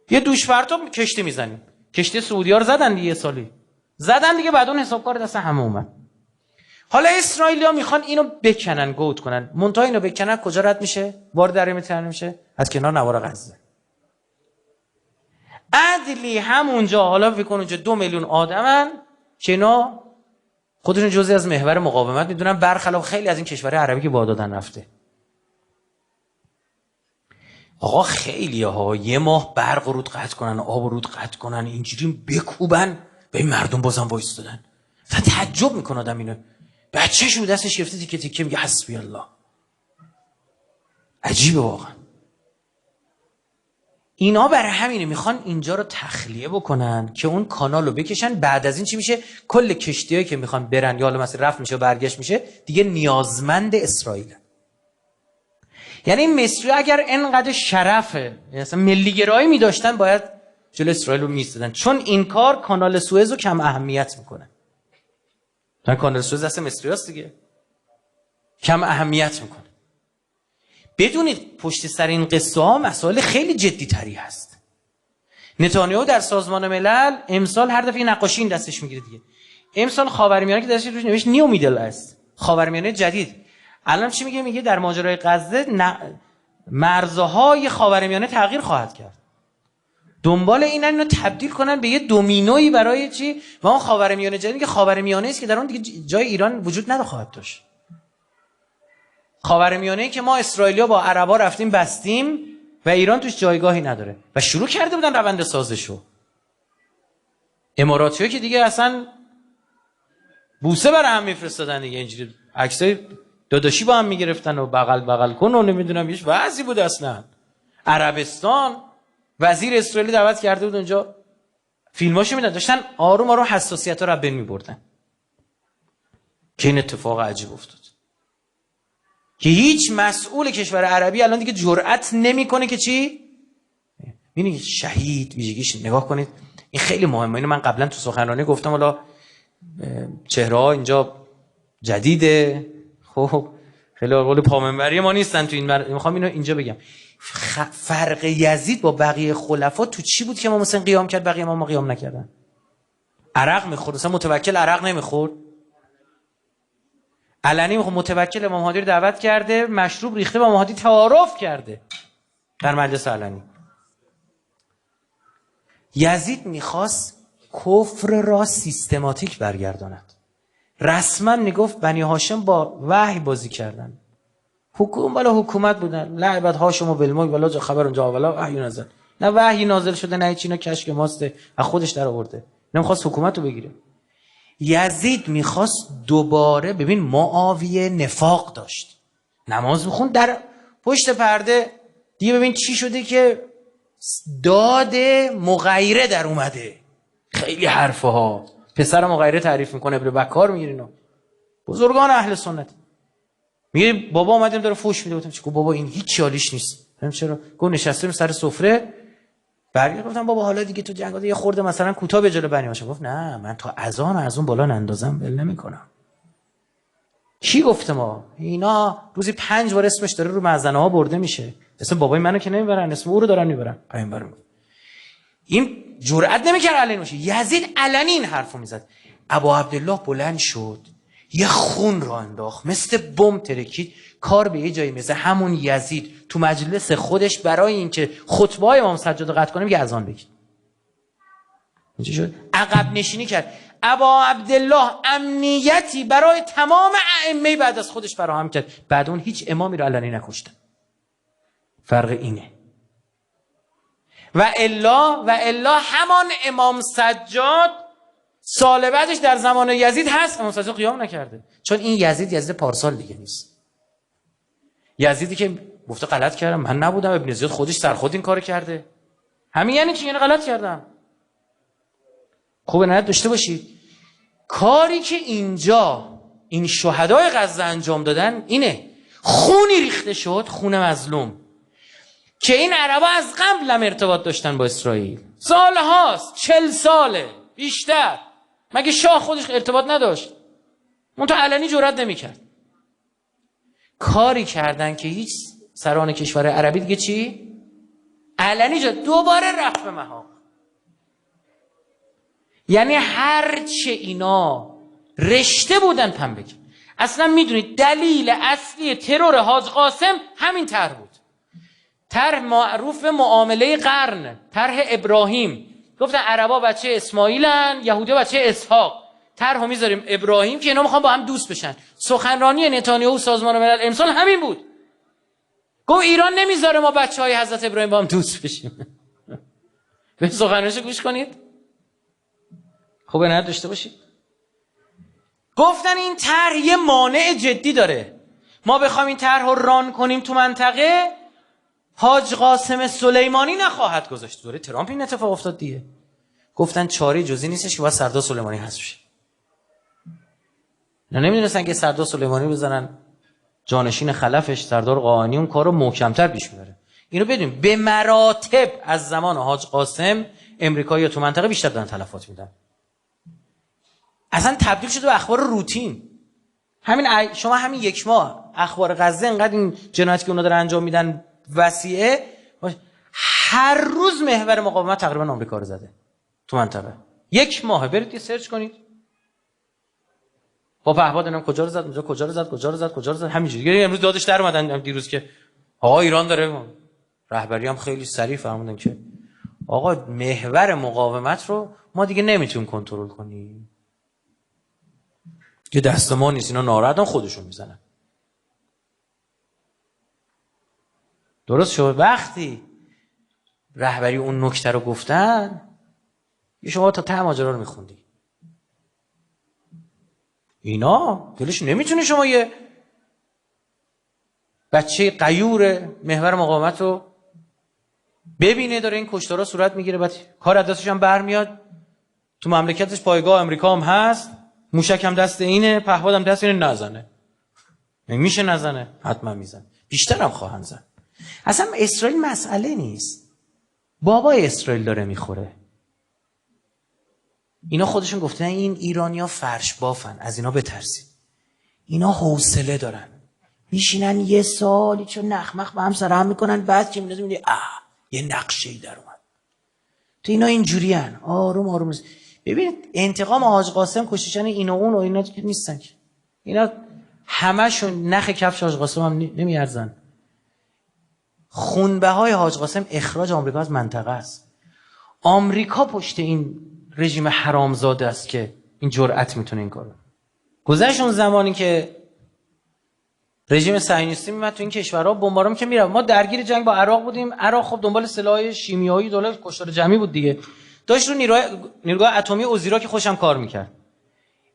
یه دوش پرتاب کشتی میزنیم. کشتی سعودی‌ها رو زدن دیگه، سالی زدن دیگه، بعد اون حسابکار دست همه اومد. حالا اسرائیلی‌ها میخوان اینو بکنن، گود کنن. منتها اینو بکنن کجا رد میشه؟ وارد دریای مدیترانه میشه؟ از کنار نوار غزه. عدلی همونجا، حالا فکر کن اونجا 2 میلیون آدمن که اینا خودشون جزئی از محور مقاومت میدونن، برخلاف خیلی از این کشورهای عربی که دادن رفته. آقا خیلی ها یه ماه برق رود قطع کنن، آب رود قطع کنن، اینجوری بکوبن به این مردم بازم وایستادن. تعجب میکنه آدم اینو. بچه‌شون دستش گرفته تیکه تیکه میگه حسبی الله. عجیبه واقعا. اینا برای همینه میخوان اینجا رو تخلیه بکنن که اون کانال رو بکشن. بعد از این چی میشه؟ کل کشتیایی که میخوان برن یا حالا مثلا رفت میشه و برگشت میشه دیگه نیازمند اسرائیل. یعنی این مصری اگر انقدر شرفه مثلا ملی گرایی می‌داشتن باید جلوی اسرائیل رو می‌ایستادن، چون این کار کانال سوئز رو کم اهمیت میکنه. چون کانال سوئز دست مصریاست دیگه، کم اهمیت میکنه. بدونید پشت سر این قصه ها مسائل خیلی جدی تری هست. نتانیاهو در سازمان ملل امسال هر دفعه نقاشی این دستش میگیره دیگه. امسال خاورمیانه که دستش روش نوشت نیو میدل است، خاورمیانه جدید. الان چی میگه؟ میگه در ماجرای غزه مرزهای خاورمیانه تغییر خواهد کرد. دنبال اینو تبدیل کنن به یه دومینویی برای چی؟ و اون خاورمیانه جدید که خاورمیانه است که در اون دیگه جای ایران وجود نخواهد داشت. خاورمیانه‌ای که ما اسرائیلیا با عربا رفتیم بستیم و ایران توش جایگاهی نداره و شروع کرده بودن روند سازشو. اماراتی‌ها که دیگه اصلا بوسه برای هم میفرستادن دیگه، اینجوری عکسای داداشی با هم میگرفتن و بغل کن و نمیدونم یه وضعی بود. اصلا عربستان وزیر اسرائیلی دعوت کرده بود اونجا، فیلماشو میدن، داشتن آروم آروم حساسیت‌ها رو بین می‌بردن که این اتفاق عجیب افتاد که هیچ مسئول کشور عربی الان دیگه جرئت نمیکنه که چی؟ ببینید شهید ویژگیش نگاه کنید، این خیلی مهمه. اینو من قبلا تو سخنرانی گفتم، حالا چهره‌ها اینجا جدیده، خب خیلی قول پامنبری ما نیستن تو این میخوام اینو اینجا بگم. فرق یزید با بقیه خلفا تو چی بود که ما مثلا قیام کرد بقیه ما قیام نکردن؟ عرق میخورد، مثلا متوکل عرق نمیخورد؟ علنی متوکل امام مهدی رو دعوت کرده، مشروب ریخته، با امام مهدی تعارف کرده در مجلس علنی. یزید میخواست کفر را سیستماتیک برگرداند. رسما میگفت بنی هاشم با وحی بازی کردن، حکومت بودن، لعبت هاشم و بالملک ولا جا خبر اونجا ولا وحی نزل، نه وحی نازل شده نه چینا، کشک ماسته از خودش در آورده، نمیخواست حکومت رو بگیره. یزید میخواست دوباره، ببین معاویه نفاق داشت، نماز میخوند در پشت پرده، دیگه ببین چی شده که داد مغیره در اومده. خیلی حرفه ها پسر مغیره تعریف میکنه، ابن بکار میگیره اینا بزرگان اهل سنت، میگه بابا اومدیم داره فوش میده. گفتم چیکار بابا این هیچ چالیش نیست. گفتم چرا؟ گفت نشستیم سر سفره برگشت. گفتم بابا حالا دیگه تو جنگات یه خورده مثلا کوتاه به جلو بنی هاشم. گفت نه من تا اذان از اون بالا نندازم ول نمیکنم. کی گفته ما اینا روزی 5 بار اسمش داره رو مأذنه ها برده میشه، اسم بابای منو که نمیبرن، اسم او رو دارن میبرن. پیامبر این جرئت نمیکرد علنی باشه. یزید علنی این حرفو میزد. ابا عبدالله بلند شد یه خون را انداخت مثل بمب ترکید، کار به یه جایی میرسه همون یزید تو مجلس خودش برای اینکه خطبه های امام سجاد قطع کنه میگه اذان بگید. اینجا شد عقب نشینی کرد. ابا عبدالله امنیتی برای تمام ائمه بعد از خودش فراهم کرد، بعد اون هیچ امامی رو علنی نکشتن. فرق اینه. و الا همان امام سجاد سال بعدش در زمان یزید هست، امام سجاد قیام نکرده، چون این یزید پارسال دیگه نیست. یزیدی که گفته غلط کردم، من نبودم، ابن زیاد خودش سرخود این کارو کرده. همین یعنی چی؟ یعنی غلط کردم. خوبه نه داشته باشید کاری که اینجا این شهدای غزه انجام دادن اینه. خونی ریخته شد، خون مظلوم، که این عربا از قبل هم ارتباط داشتن با اسرائیل، سال هاست، 40 ساله بیشتر. مگه شاه خودش ارتباط نداشت؟ اون تو علنی جرئت نمیکرد. کاری کردن که هیچ سران کشور عربی دیگه چی؟ علنی جا دوباره رفت به محاق. یعنی هرچه اینا رشته بودن پنبه کرد. اصلا میدونید دلیل اصلی ترور حاج قاسم همین طرح بود. طرح معروف معامله قرن، طرح ابراهیم. گفتن عربا بچه اسماعیلن، یهودیا بچه اسحاق. طرحو میذاریم ابراهیم که اینا میخوان با هم دوست بشن. سخنرانی نتانیاهو سازمان ملل امسال همین بود. گفت ایران نمیذاره ما بچهای حضرت ابراهیم با هم دوست بشیم. به سخنرانیشو گوش کنید. خوبه نه داشته باشید. گفتن این طرح یه مانع جدی داره. ما بخوایم این طرح رو ران کنیم تو منطقه، حاج قاسم سلیمانی نخواهد گذاشت. دوره ترامپ این اتفاق افتاد دیگه. گفتن چاره جزی نیستش که باید سردار سلیمانی حذف شه. نه نمیدونستن که سردار سلیمانی بزنن جانشین خلفش سردار قاآنی اون کارو محکم‌تر پیش میبره. اینو بدونیم به مراتب از زمان حاج قاسم امریکایی‌ها تو منطقه بیشتر دارن تلفات میدن. اصلا تبدیل شده به اخبار روتین. همین شما همین 1 ماه اخبار غزه انقدر این جنایتی که اونا دارن انجام میدن وسیعه، هر روز محور مقاومت تقریبا آمریکا رو زده تو منطقه. 1 ماه برید یه سرچ کنید. با پهپاد اینم کجا رو زد، اونجا کجا رو زد همینجوری. امروز دادش در اومدن دیروز که آقا ایران داره. رهبری هم خیلی سریع فرمودن که آقا محور مقاومت رو ما دیگه نمیتونیم کنترل کنیم. که دست ما نیست، اینا ناراحتن خودشون میزنن. درست شد. وقتی رهبری اون نکته رو گفتن، شما تا ته ماجرا رو میخوندی. اینا دلش نمیتونه شما یه بچه غیور محور مقاومت رو ببینه داره این کشتارا صورت میگیره، بعد کار از دستش هم برمیاد، تو مملکتش پایگاه امریکا هم هست، موشک هم دست اینه، پهپاد هم دست اینه، نزنه. میشه نزنه؟ حتما میزنه، بیشتر هم خواهند زن. اصلا اسرائیل مسئله نیست، بابای اسرائیل داره میخوره. اینا خودشون گفتن این ایرانیا فرش بافن، از اینا بترسید. اینا حوصله دارن، میشینن یه سالی چون نخمخ با هم سر هم میکنن، بعد که میبینی یه نقشه‌ای در اومد. تو اینا اینجوریان، آروم آروم. ببینید انتقام حاج قاسم کشیشن این و اون و اینا که نیستن، اینا همشون نخ کفش حاج قاسم هم نمیارزن. خونبهای حاج قاسم اخراج آمریکا از منطقه است. آمریکا پشت این رژیم حرامزاده است که این جرأت میتونه این کارو. گذشت اون زمانی که رژیم صهیونیستی میومد تو این کشورها بمباران که میرفت. ما درگیر جنگ با عراق بودیم. عراق خب دنبال سلاح شیمیایی دولت کشتار جمعی بود دیگه. داشت رو نیروگاه اتمی اوزیرا که خوشم کار میکرد.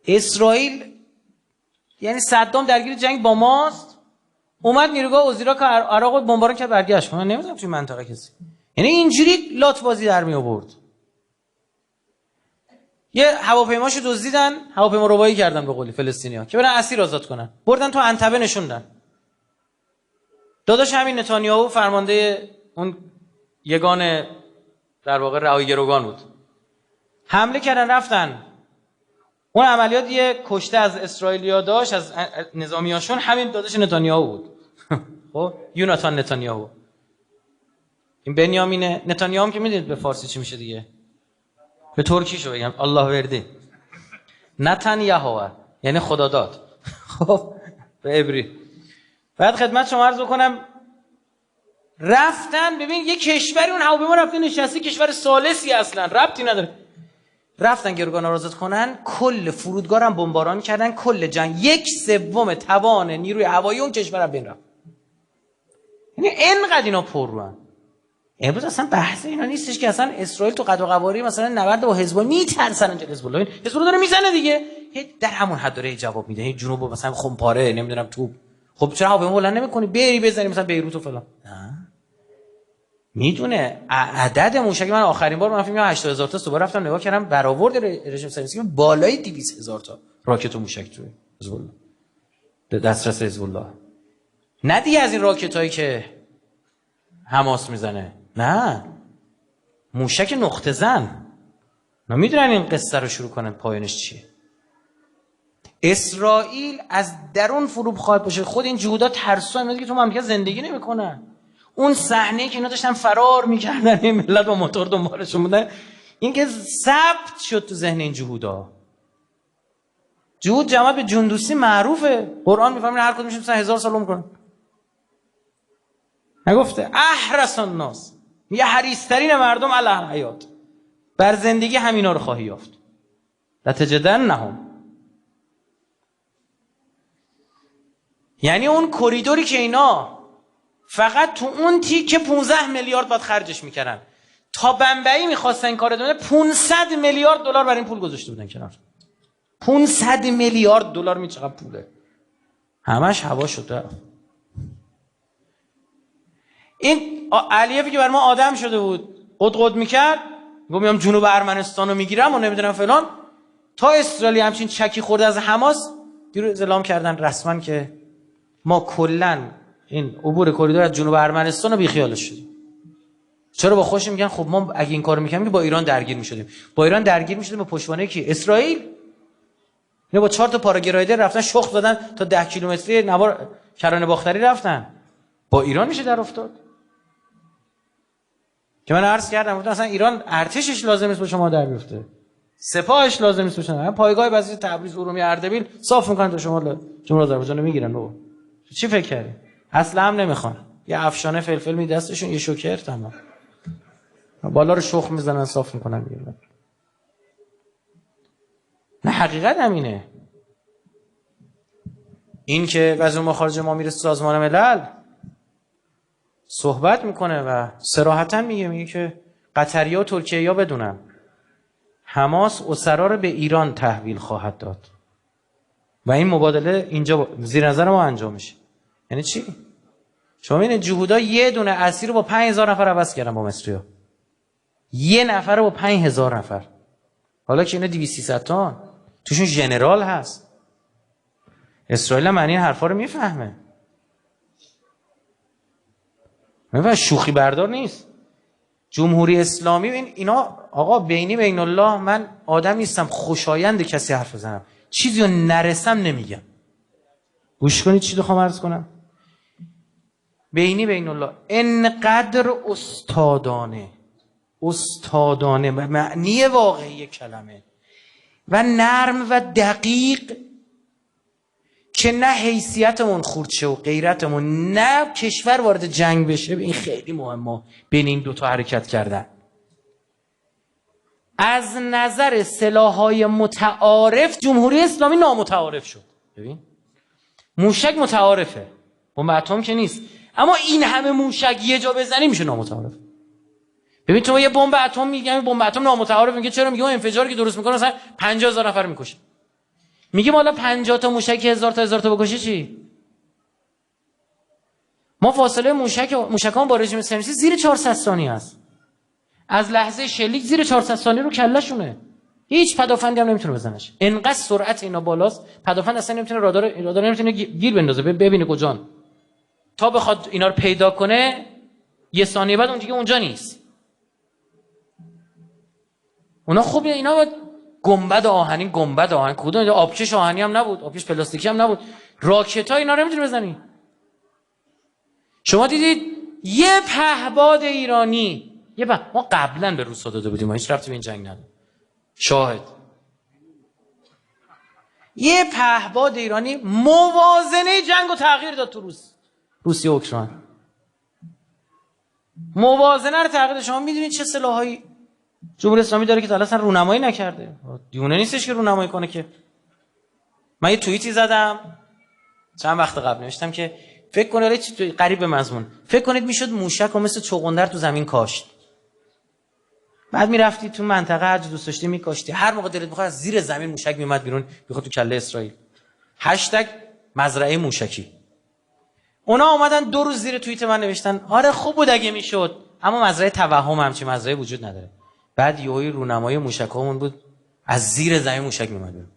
اسرائیل یعنی صدام درگیر جنگ با ماست، اومد نیروگاه اوزیرا که عراق رو بمباران کرد برگشت. من نمیدونم توی منطقه کسی. یعنی اینجوری لات بازی در می آورد. یه هواپیماشو دزدیدن، هواپیما ربایی کردن به قولی فلسطینی‌ها که برن اسیر آزاد کنن. بردن تو انتبه نشوندن. داداش همین نتانیاهو فرمانده اون یگان در واقع رهایی گروگان بود. حمله کردن رفتن. اون عملیات یه کشته از اسرائیلیا داشت، از نظامیاشون، همین داداش نتانیاهو بود. خب یوناتان نتانیاهو. این بنیامین نتانیاهو هم که میدونید به فارسی چی میشه دیگه. به ترکیشو بگم الله ورده. نتانیاهو یعنی خدا داد. خب به عبری. بعد خدمت شما عرض کنم رفتن، ببین یه کشوری اون هواپیما رفته نشسته، کشور ثالثی اصلا ربطی نداره. رفتن گروگان رو آزاد کنن، کل فرودگاه هم بمباران کردن، کل جنگ 1/3 توان نیروی هوایی اون کشور رو بین رفت. یعنی اینقدر اینا پرروان. امروز اصلا بحث اینا نیستش که اصلا اسرائیل تو قد و قواری مثلا نبرد با حزب الله میترسن. اینجا حزب الله داره میزنه دیگه، در همون حد داره جواب میده. جنوب مثلا خمپاره نمیدونم توپ. خب چرا هواپیما بلند نمیکنی بری بزنی مثلا بیروت و فلان؟ نه میدونه عدد موشک. من آخرین بار من فکر کنم 80000 تا دوباره رفتم نگاه کردم، برآورد رژیم صهیونیستی بالای 200000 تا راکت و موشک توی حزب الله به دسترس حزب الله. نه دیگه از این راکتایی که حماس میزنه، نه موشک نقطه زن. نمیدونن این قصه رو شروع کنن پایانش چیه. اسرائیل از درون فروب خواهد باشه. خود این جهودا ترسو میاد که تو مملکت زندگی نمیکنن. اون صحنه که اینا داشتن فرار میکردن، این ملت با موتور دنبالشون بودن، این که ثبت شد تو ذهن این جهودا. جهود جماعت به جندوسی معروفه. قرآن میفهمین هر کدومش مثلا 1000 سال عمر کنن. نگفته احرس الناس، یه حریص‌ترین مردم علی الحیات، بر زندگی همینا رو خواهی یافت. لتجدنهم، یعنی اون کریدوری که اینا فقط تو اون تیکه 15 میلیارد باید خرجش میکردن، تا بمبئی میخواستن این کارو کنن 500 میلیارد دلار برای این پول گذاشته بودن کنار. 500 میلیارد دلار می چقدر پوله؟ همش هوا شده. این علیفی که بر ما آدم شده بود قد میکرد، گفت میام جنوب ارمنستان رو میگیرم و نمیدونم فلان، تا اسرائیل همچین چکی خورده از حماس دیروز اعلام کردن رسما که ما کلا این عبور کریدور از جنوب ارمنستان رو بیخیالش شدیم. چرا با خوش میگن خب ما اگه این کارو میکنیم که با ایران درگیر میشدیم. با ایران درگیر میشدیم با پشتوانه کی؟ اسرائیل. اینا با 4 تا پاراگلایدر رفتن شخم دادن تا 10 کیلومتری نوار کرانه باختری رفتن. با ایران میشه در افتاد. که من عرض کردم گفتم اصلا ایران ارتشش لازم نیست با شما در بیفته. سپاهش لازم نیست با شما. پایگاه بسیج تبریز، ارومیه، اردبیل صاف میکنن تا شما جمهوری آذربایجان رو میگیرن. بابا چی فکر کردی؟ اصلا هم نمیخوان. یه افشانه فلفل می دستشون، یه شوکر تمام. بالا رو شخم میزنن صاف میکنن میگیرن. نه حقیقت همینه. این که وزیر امور خارجه ما میره سازمان ملل صحبت میکنه و صراحتا میگه که قطریا و ترکیه‌یا بدونن حماس اسرا رو به ایران تحویل خواهد داد و این مبادله اینجا زیر نظر ما انجام میشه. یعنی چی؟ شما این جهودا یه دونه اسیر رو با 5000 نفر عوض کردن با مصری‌ها. یه نفر رو با 5000 نفر. حالا که اینا 200 تن توشون ژنرال هست. اسرائیل معنی این حرفا رو میفهمه. من شوخی بردار نیست. جمهوری اسلامی اینا آقا بین الله، من آدم نیستم خوشایند کسی حرف بزنم، چیزی رو نرسم نمیگم. گوش کنید چی بخوام عرض کنم. بین الله انقدر استادانه معنی واقعی کلمه و نرم و دقیق که نه حیثیتمون خورد شه و غیرتمون، نه کشور وارد جنگ بشه. این خیلی مهمه بین این دوتا حرکت کردن. از نظر سلاح‌های متعارف جمهوری اسلامی نامتعارف شد. ببین موشک متعارفه، بمب اتم که نیست، اما این همه موشک یه جا بزنی میشه نامتعارف. ببین تو یه بمب اتم میگم بمب اتم نامتعارف، میگه چرا؟ میگه اون انفجاری که درست میکنه مثلا 50000 نفر میکشه. میگه حالا 50 تا موشک 1000 تا بکشه چی؟ ما فاصله موشکان با رژیم صهیونیستی زیر 400 ثانیه است. از لحظه شلیک زیر 400 ثانیه رو کلهشونه. هیچ پدافندی هم نمیتونه بزنش. انقدر سرعت اینا بالاست، پدافند اصلا نمیتونه رادار نمیتونه گیر بندازه ببینه کجان. تا بخواد اینا رو پیدا کنه یه ثانیه بعد اونجا نیست. اونا خوب اینا با گنبد آهنین کدوم آبکش آهنی هم نبود، آبکش پلاستیکی هم نبود، راکت‌ها اینا رو نمیتونه بزنی. شما دیدید یه پهباد ایرانی ما قبلا به روسا داده بودیم، ما هیچ ربطی به این جنگ نداره. شاهد یه پهباد ایرانی موازنه جنگو تغییر داد تو روسیه و اوکراین. موازنه رو تغییر داد. شما میدونید چه سلاحایی جمهوری اسلامی داره که تا اصلا رونمایی نکرده. دیونه نیستش که رونمایی کنه. که من یه توییتی زدم چند وقت قبل، نوشتم که فکر کنید قریب به مضمون، فکر کنید میشد موشک رو مثل چغندر تو زمین کاشت. بعد میرفتی تو منطقه هر دوست داشتی میکاشتی، هر موقع دلت بخواد از زیر زمین موشک میومد بیرون میخواد تو کله اسرائیل. #مزرعه موشکی. اونا اومدن 2 روز زیر توییت من نوشتن آره خوب بود اگه میشد، اما مزرعه توهم همچین مزرعه وجود نداره. بعد یهویی رونمای موشکامون بود، از زیر زمین موشک میومد بیرون.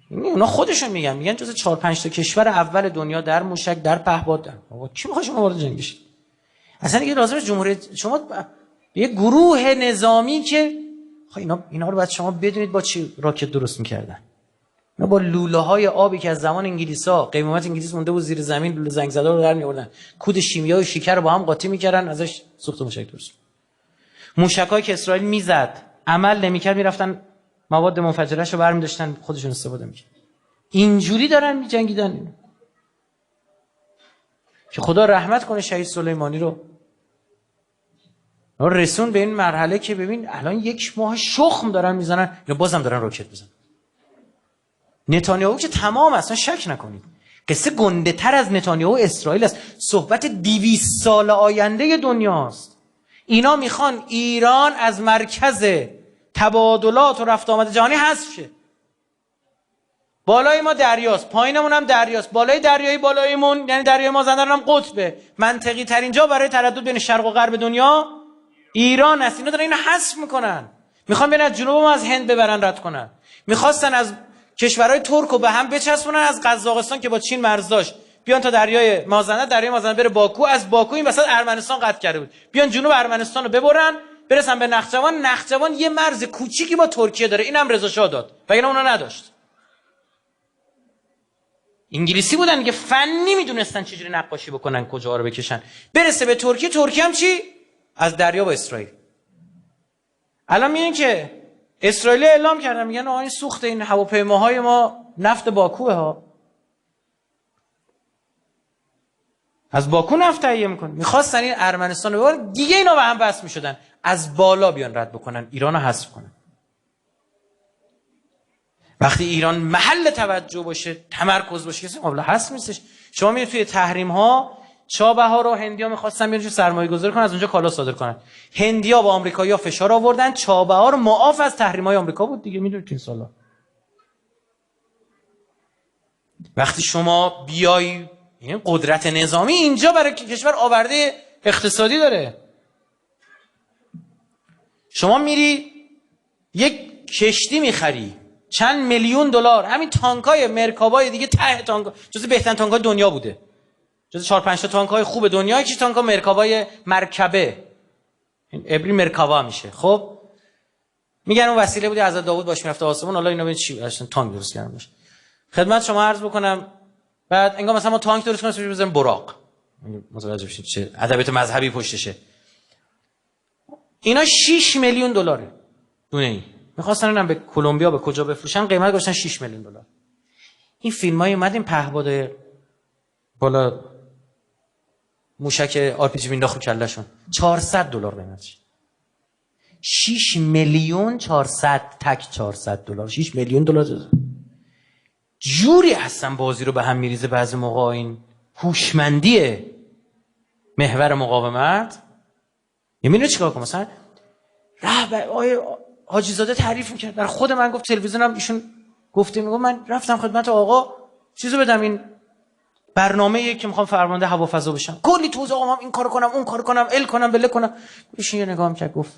اونا خودشون میگن جز 4-5 تا کشور اول دنیا در موشک، در پهپاد دارن. بابا کی میخواد شما وارد جنگ بشید؟ اصلا دیگه لازمه جمهوری شما یه گروه نظامی که اینا رو باید شما بدونید با چی راکت درست میکردن. اینا با لوله های آبی که از زمان انگلیسا قیمت انگلیس مونده بود زیر زمین، لوله زنگ زده رو در میآوردن، کود شیمیایی و شکر رو با هم قاطی میکردن، ازش سوخت موشک درست. موشکایی که اسرائیل میزد عمل نمیکرد، میرفتن مواد منفجره‌اش رو برمی داشتن خودشون استفاده میکردن. اینجوری دارن میجنگیدن. که خدا رحمت کنه شهید سلیمانی رو رسون به این مرحله که ببین الان 1 ماه شخم دارن میزنن یا بازم دارن راکت میزنن. نتانیاهو که تمام، اصلا شک نکنید قصه گنده تر از نتانیاهو اسرائیل است. صحبت 200 سال آینده دنیاست. اینا میخوان ایران از مرکز تبادلات و رفت آمد جهانی حذف شه. بالای ما دریاست، پایینمون هم دریاست، بالای دریایی بالایمون یعنی دریای مازندران هم قطبه. منطقی ترین جا برای تردد بین شرق و غرب دنیا ایران است. اینا دارن اینو حذف میکنن. میخوان بیان از جنوب از هند ببرن رد کنن. میخواستن از کشورهای ترک رو به هم بچسبونن، از قزاقستان که با چین مرز داشت بیان تا دریای مازندران بره باکو، از باکو این وسط ارمنستان قطع کرده بود، بیان جنوب ارمنستان رو ببرن برسن به نخجوان یه مرز کوچیکی با ترکیه داره، اینم رضا شاه داد وگرنه اونا نداشت. انگلیسی بودن که فنی میدونستن چجوری نقاشی بکنن کجا رو بکشن، برسه به ترکیه هم چی؟ از دریا با اسرائیل. الان میگن که اسرائیل اعلام کردن، میگن آقا این سوخت این هواپیماهای ما نفت باکوه ها، از باکو نفت تهیه میکنن. میخواستن این ارمنستان رو ببرن، دیگه اینا به هم وصل میشدن، از بالا بیان رد بکنن ایران رو حذف کنن. وقتی ایران محل توجه باشه، تمرکز باشه، کسی قابل حذف نیستش. شما میبینید توی تحریم ها چابهار رو هندیا میخواستن بیان سرمایه گذاری کنن، از اونجا کالا صادر کنن. هندیا با آمریکایی‌ها فشار آوردن، چابهار معاف از تحریم‌های آمریکا بود دیگه. میدونید این سالا وقتی شما بیای این قدرت نظامی اینجا برای کشور آورده اقتصادی داره. شما میری یک کشتی میخری چند میلیون دلار، همین تانکای مرکابای دیگه ته تانکا جز بهترین تانکای دنیا بوده، جز 4 5 تا تانکای خوب دنیا که تانکا مرکابای مرکبه، این ابری مرکبا میشه. خب میگن اون وسیله بوده حضرت داوود باش میرفته آسمون، حالا اینا ببین چی اصلا تانک درست کردن باشه. خدمت شما عرض بکنم بعد انگار مثلا ما تانک درست کنیم بزنیم براق، متوجه بشید چه ادبیات مذهبی پشتشه. اینا 6 میلیون دلاره دونه ای. می‌خواستن اینم به کلمبیا به کجا بفروشن، قیمت گذاشتن 6 میلیون دلار. این فیلمای اومدیم پهباد بالا موشک آر پی جی مینداخت رو کلهشون، 400 دلار قیمتش. 6 میلیون 400 تک 400 دلار، 6 میلیون دلار. جوری هستن بازی رو به هم میریزه بعضی موقع این هوشمندی محور مقاومت. یعنی چیکار کنم؟ مثلا آقای حاجی زاده تعریف میکرد، در خود من گفت تلویزیونم ایشون گفته، میگم من رفتم خدمت آقا چیزو بدم، این برنامه‌ای که میخوام فرمانده هوافضا بشم، کلی توضیح آقا من این کارو کنم اون کارو کنم ال کنم بله کنم. ایشون یه نگاه میکرد گفت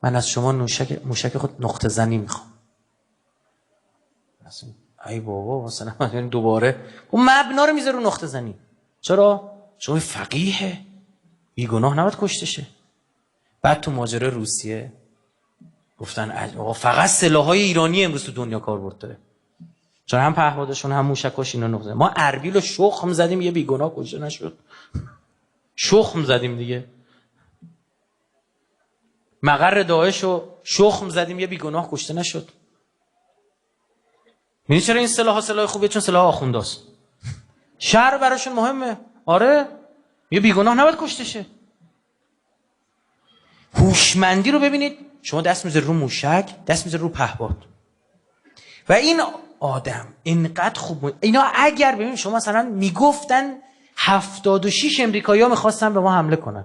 من از شما موشک خود نقطه زنی میخوام. اصلا ای بابا مثلا من دوباره اون مبنا رو میذاره رو نقطه زنی. چرا؟ چون فقیه بیگناه نباید کشته شه. بعد تو ماجرای روسیه گفتن آقا فقط سلاح‌های ایرانی امروز تو دنیا کاربرد داره، چون هم پهپادشون هم موشکاش اینا نقطه. ما اربیل رو شخم زدیم یه بیگناه کشته نشد، شخم زدیم دیگه. مقر داعش رو شخم زدیم یه بیگناه کشته نشد. می‌دونی چرا این سلاح خوبه؟ چون سلاح آخونداست، شهر براشون مهمه. آره یه بیگناه نباید کشته شه. هوشمندی رو ببینید، شما دست میذاری رو موشک، دست میذاری رو پهپاد. و این آدم اینقدر خوب اینا اگر ببینید شما مثلا میگفتن 76 امریکایی‌ها می‌خواستن به ما حمله کنن،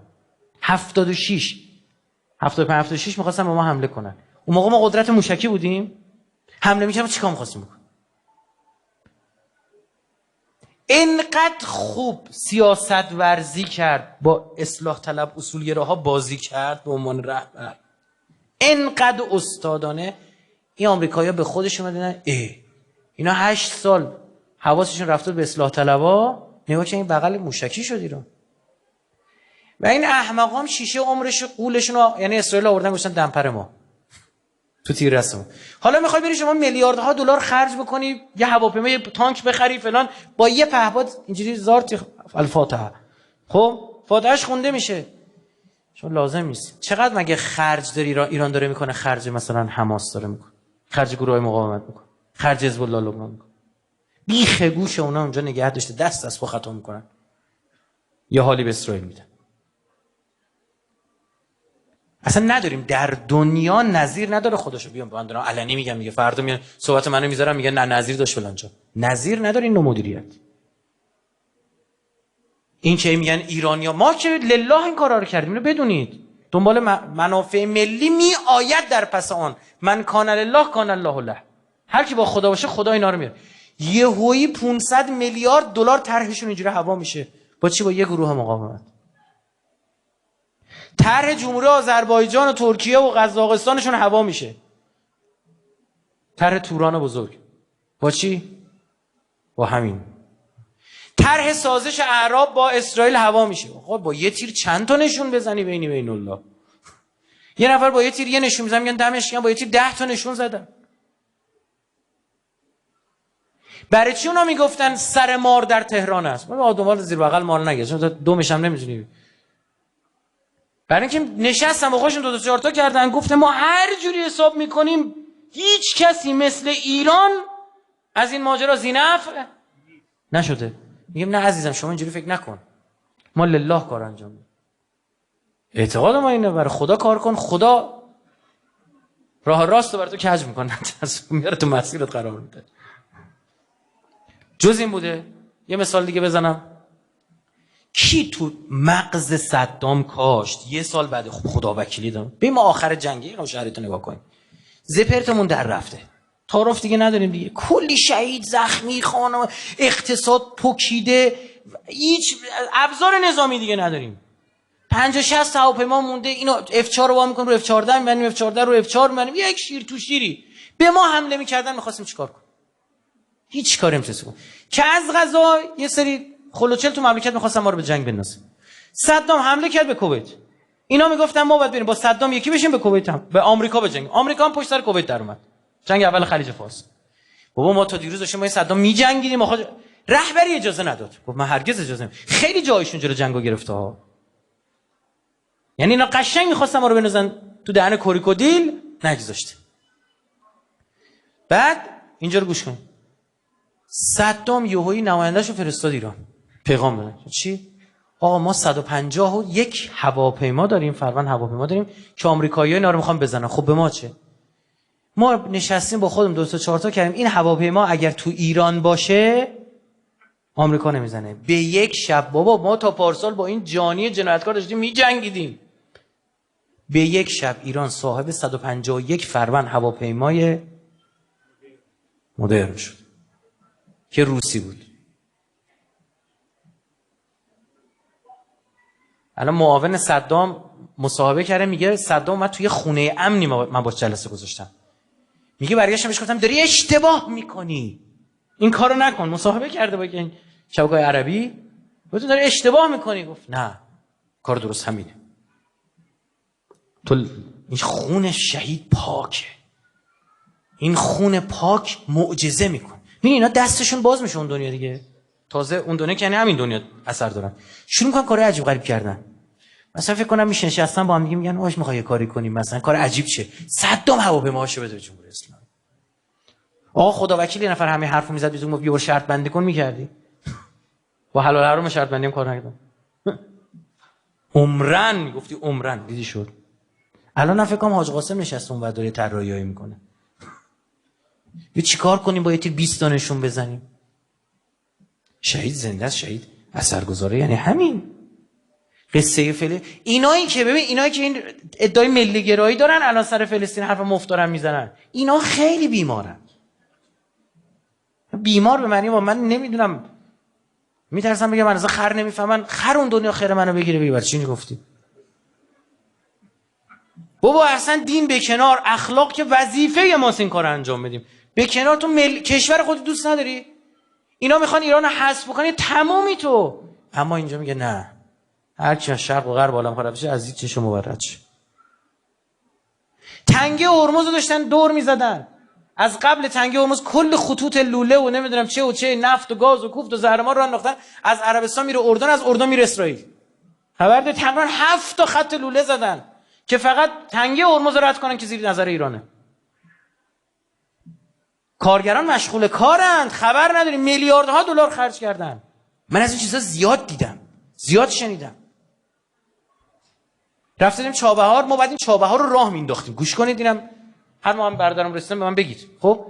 76 می‌خواستن به ما حمله کنن. اون موقع ما قدرت موشکی بودیم، حمله می‌کردیم چیکار می‌خواستیم بکنیم؟ اینقدر خوب سیاست ورزی کرد، با اصلاح طلب اصولگراها بازی کرد به عنوان رهبر، اینقدر استادانه. این آمریکایی‌ها به خودشون دیدن اینا 8 سال حواسشون رفته به اصلاح طلبا، نگاه که این بغل موشکی شد ایران. و این احمقا هم شیشه عمرش قولشون رو یعنی اسرائیل آوردن گذاشتن دمپر ما تو تیر رسمون. حالا میخوای بری شما میلیاردها دلار خرج بکنی یه هواپیما یه تانک بخری فلان، با یه پهپاد اینجوری زارتی الفاتحه. خب فاتحهش خونده میشه چون لازم نیست. چقدر مگه خرج داری ایران داره میکنه؟ خرج مثلا حماس داره میکنه، خرج گروه مقاومت میکنه، خرج حزب الله لبنان میکنه. بیخ گوش اونا اونجا نگه داشته، دست از پا خطا میکنن، یه حالی به اسرائیل میدن. اصلا نداریم در دنیا نظیر نداره. خودشو بیام با اندرا علنی میگم دیگه، فردا میان صحبت منو میذارم میگن نه نظیر داشت فلانجا. نظیر نداره این نوع مدیریت. این که میگن ایرانیا ما که لله این کارا رو کردیم، اینو بدونید. دنبال منافع ملی می آید در پس آن، من کان لله کان الله له. هر کی با خدا باشه خدا اینا رو میاره. یهویی 500 میلیارد دلار طرحشون اینجوری هوا میشه. با چی؟ با یه گروه مقاومت. طرح جمهوری آذربایجان و ترکیه و قزاقستانشون هوا میشه. طرح توران بزرگ با چی؟ با همین. طرح سازش اعراب با اسرائیل هوا میشه. آقا با یه تیر چند تا نشون بزنی بینی بین الله؟ یه نفر با یه تیر یه نشون میزنه میگن دمش گرم، با یه تیر 10 تا نشون زدن. برای چی اونا میگفتن سر مار در تهران است؟ ما آدمال زیر بغل مار نگه، چون دومش هم نمیتونی. برای اینکه نشستن با خودشون 2 تا 4 تا کردن، گفتن ما هر جوری حساب میکنیم هیچ کسی مثل ایران از این ماجرا ذینفع نشده. میگم نه عزیزم شما اینجوری فکر نکن، ما لله کار انجام میدیم. اعتقاد ما اینه برای خدا کار کن، خدا راه راست رو برای تو کج میکنه، میاره تو مسیرت قرار میده. جز این بوده. یه مثال دیگه بزنم. کی تو مغز صدام کاشت یه سال بعد خدا وکیلی دارم ببین ما آخر جنگی رو شهرتو نگاه کنیم، زپرتمون در رفته، تعارف دیگه نداریم دیگه، کلی شهید زخمی، خانم اقتصاد پکیده، هیچ ابزار نظامی دیگه نداریم. 50 60 هواپیما مونده، اینو F4 رو وا می‌کنیم رو F14 می‌بریم، F14 رو F4 می‌بریم، یک شیر تو شیری به ما حمله می‌کردن. می‌خواستیم چیکار کنیم؟ هیچ کاری نمی‌تونستیم کنیم. که از قضا یه سری خلوچل تو مملکت می‌خواستن ما رو به جنگ بندازن. صدام حمله کرد به کویت. اینا میگفتن ما باید بریم با صدام یکی بشیم به کویت هم به آمریکا بجنگیم. آمریکا هم پشت سر کویت در اومد. جنگ اول خلیج فارس. بابا ما تا دیروز داشتیم با صدام می‌جنگیدیم، آخه رهبری اجازه نداد. گفت من هرگز اجازه نمیدم. خیلی جایشون جلو جنگو گرفته ها. یعنی اینا قشنگ می‌خواستن ما رو بندازن تو دهن کوریکودیل، نگذاشته. بعد اینجا رو گوش کن. صدام یهویی نماینده‌شو فرستاد ایران. پیغام داد. چی؟ آقا ما 151 هواپیما داریم، فروند هواپیما داریم که آمریکایی‌ها اینا رو می‌خوان بزنن. خب به ما چه؟ ما نشستیم با خودم 2 تا 4 تا کردیم این هواپیما اگر تو ایران باشه آمریکا نمیزنه. به یک شب بابا ما تا پارسال با این جانی جنایتکار داشتیم می‌جنگیدیم. به یک شب ایران صاحب 151 فروند هواپیمای مدرن شد که روسی بود. الان معاون صدام مصاحبه کرده، میگه صدام اومد توی خونه امنی من با جلسه گذاشتم. میگه برگشتم بهش گفتم داری اشتباه میکنی، این کارو نکن. مصاحبه کرده با این شبکه‌های عربی، گفتم داری اشتباه میکنی. گفت نه کار درست همینه. تو این خون شهید پاکه، این خون پاک معجزه میکنه. ببین اینا دستشون باز میشه اون دنیا دیگه. تازه اون دنیا که یعنی همین دنیا اثر دارن، شروع میکنن کار عجیب غریب کردن. مثلا فکر کنم میشه نشستن با هم دیگه میگن آش میخوای کاری کنیم، مثلا کار عجیب شه، صدام هواپیماهاشو بده به جمهوری اسلامی. آقا خدا وکیل یه نفر همین حرفو میزد بیزون گفت یه بار شرط بندی کن میکردی. با حلال حرام شرط بندی هم کار نکردم. عمرن میگفتی عمرن دیدی شد. الان فکر کنم حاج قاسم نشسته اون ور داره طراحیایی میکنه. یه چیکار کنیم با یه تیر 20 تا نشون بزنیم. شهید زنده است، شهید اثرگذاره، یعنی همین قصه اینایی که ببین اینایی که این ادعای ملی گرایی دارن الان سر فلسطین حرف مفت دارن میزنن، اینا خیلی بیمارن. بیمار به معنی من نمیدونم، میترسم بگم من از خر نمیفهمن، خر اون دنیا خیر منو بگیره بگی برای چی گفتی؟ بابا اصلا دین به کنار، اخلاق که وظیفه ماست این کارو انجام بدیم. به کنار تو کشور خودت دوست نداری؟ اینا میخوان ایران رو حذف بکنی، تمومی تو. اما اینجا میگه نه، هر کی شرق و غرب عالم خراب بشه از این چشم مبرد شه. تنگه هرمز رو داشتن دور میزدن. از قبل تنگه هرمز کل خطوط لوله و نمیدونم چه و چه، نفت و گاز و کوفت و زهرمار رو انداختن. از عربستان میره اردن، از اردن میره اسرائیل. خبر ده تقریبا 7 تا خط لوله زدن که فقط تنگه هرمز رد کنن که زیر نظر ایرانه. کارگران مشغول کارند، خبر نداری میلیاردها دلار خرج کردن. من از این چیزا زیاد دیدم، زیاد شنیدم. رفتیم چابهار، ما بعد این چابهار رو راه مینداختیم. گوش کنید اینم هر ما هم بردارم رسیدم به من بگید. خب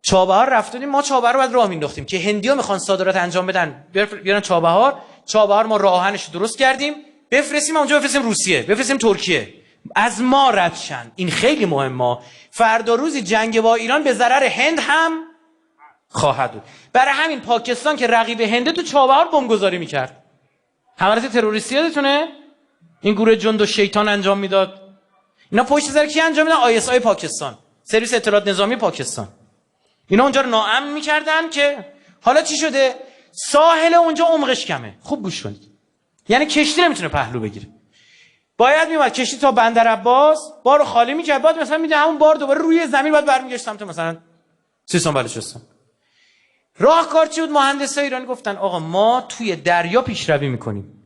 چابهار رفتیم، ما چابهار رو بعد راه مینداختیم که هندی‌ها میخوان صادرات انجام بدن بیارن چابهار. چابهار ما راه آهنش درست کردیم بفرستیم اونجا، بفرستیم روسیه، بفرستیم ترکیه، از ما رد شن. این خیلی مهمه. فردا روزی جنگ با ایران به ضرر هند هم خواهد بود. برای همین پاکستان که رقیب هنده تو چابهار بمبگذاری میکرد. حملات تروریستی یادتونه؟ این گروه جند و شیطان انجام میداد. اینا پشت سر کی انجام میدن؟ ISI پاکستان، سرویس اطلاعات نظامی پاکستان. اینا اونجا رو ناامن میکردن که حالا چی شده؟ ساحل اونجا عمقش کمه. خوب گوش کنید. یعنی کشتی نمیتونه پهلو بگیره. باید میومد کشتی تا بندر عباس، بارو خالی میکرد، بعد مثلا میده همون بار دوباره روی زمین بعد برمیگشت سمت مثلا سیستان بلوچستان. راهکار چی بود؟ مهندسای ایرانی گفتن آقا ما توی دریا پیشروی میکنیم،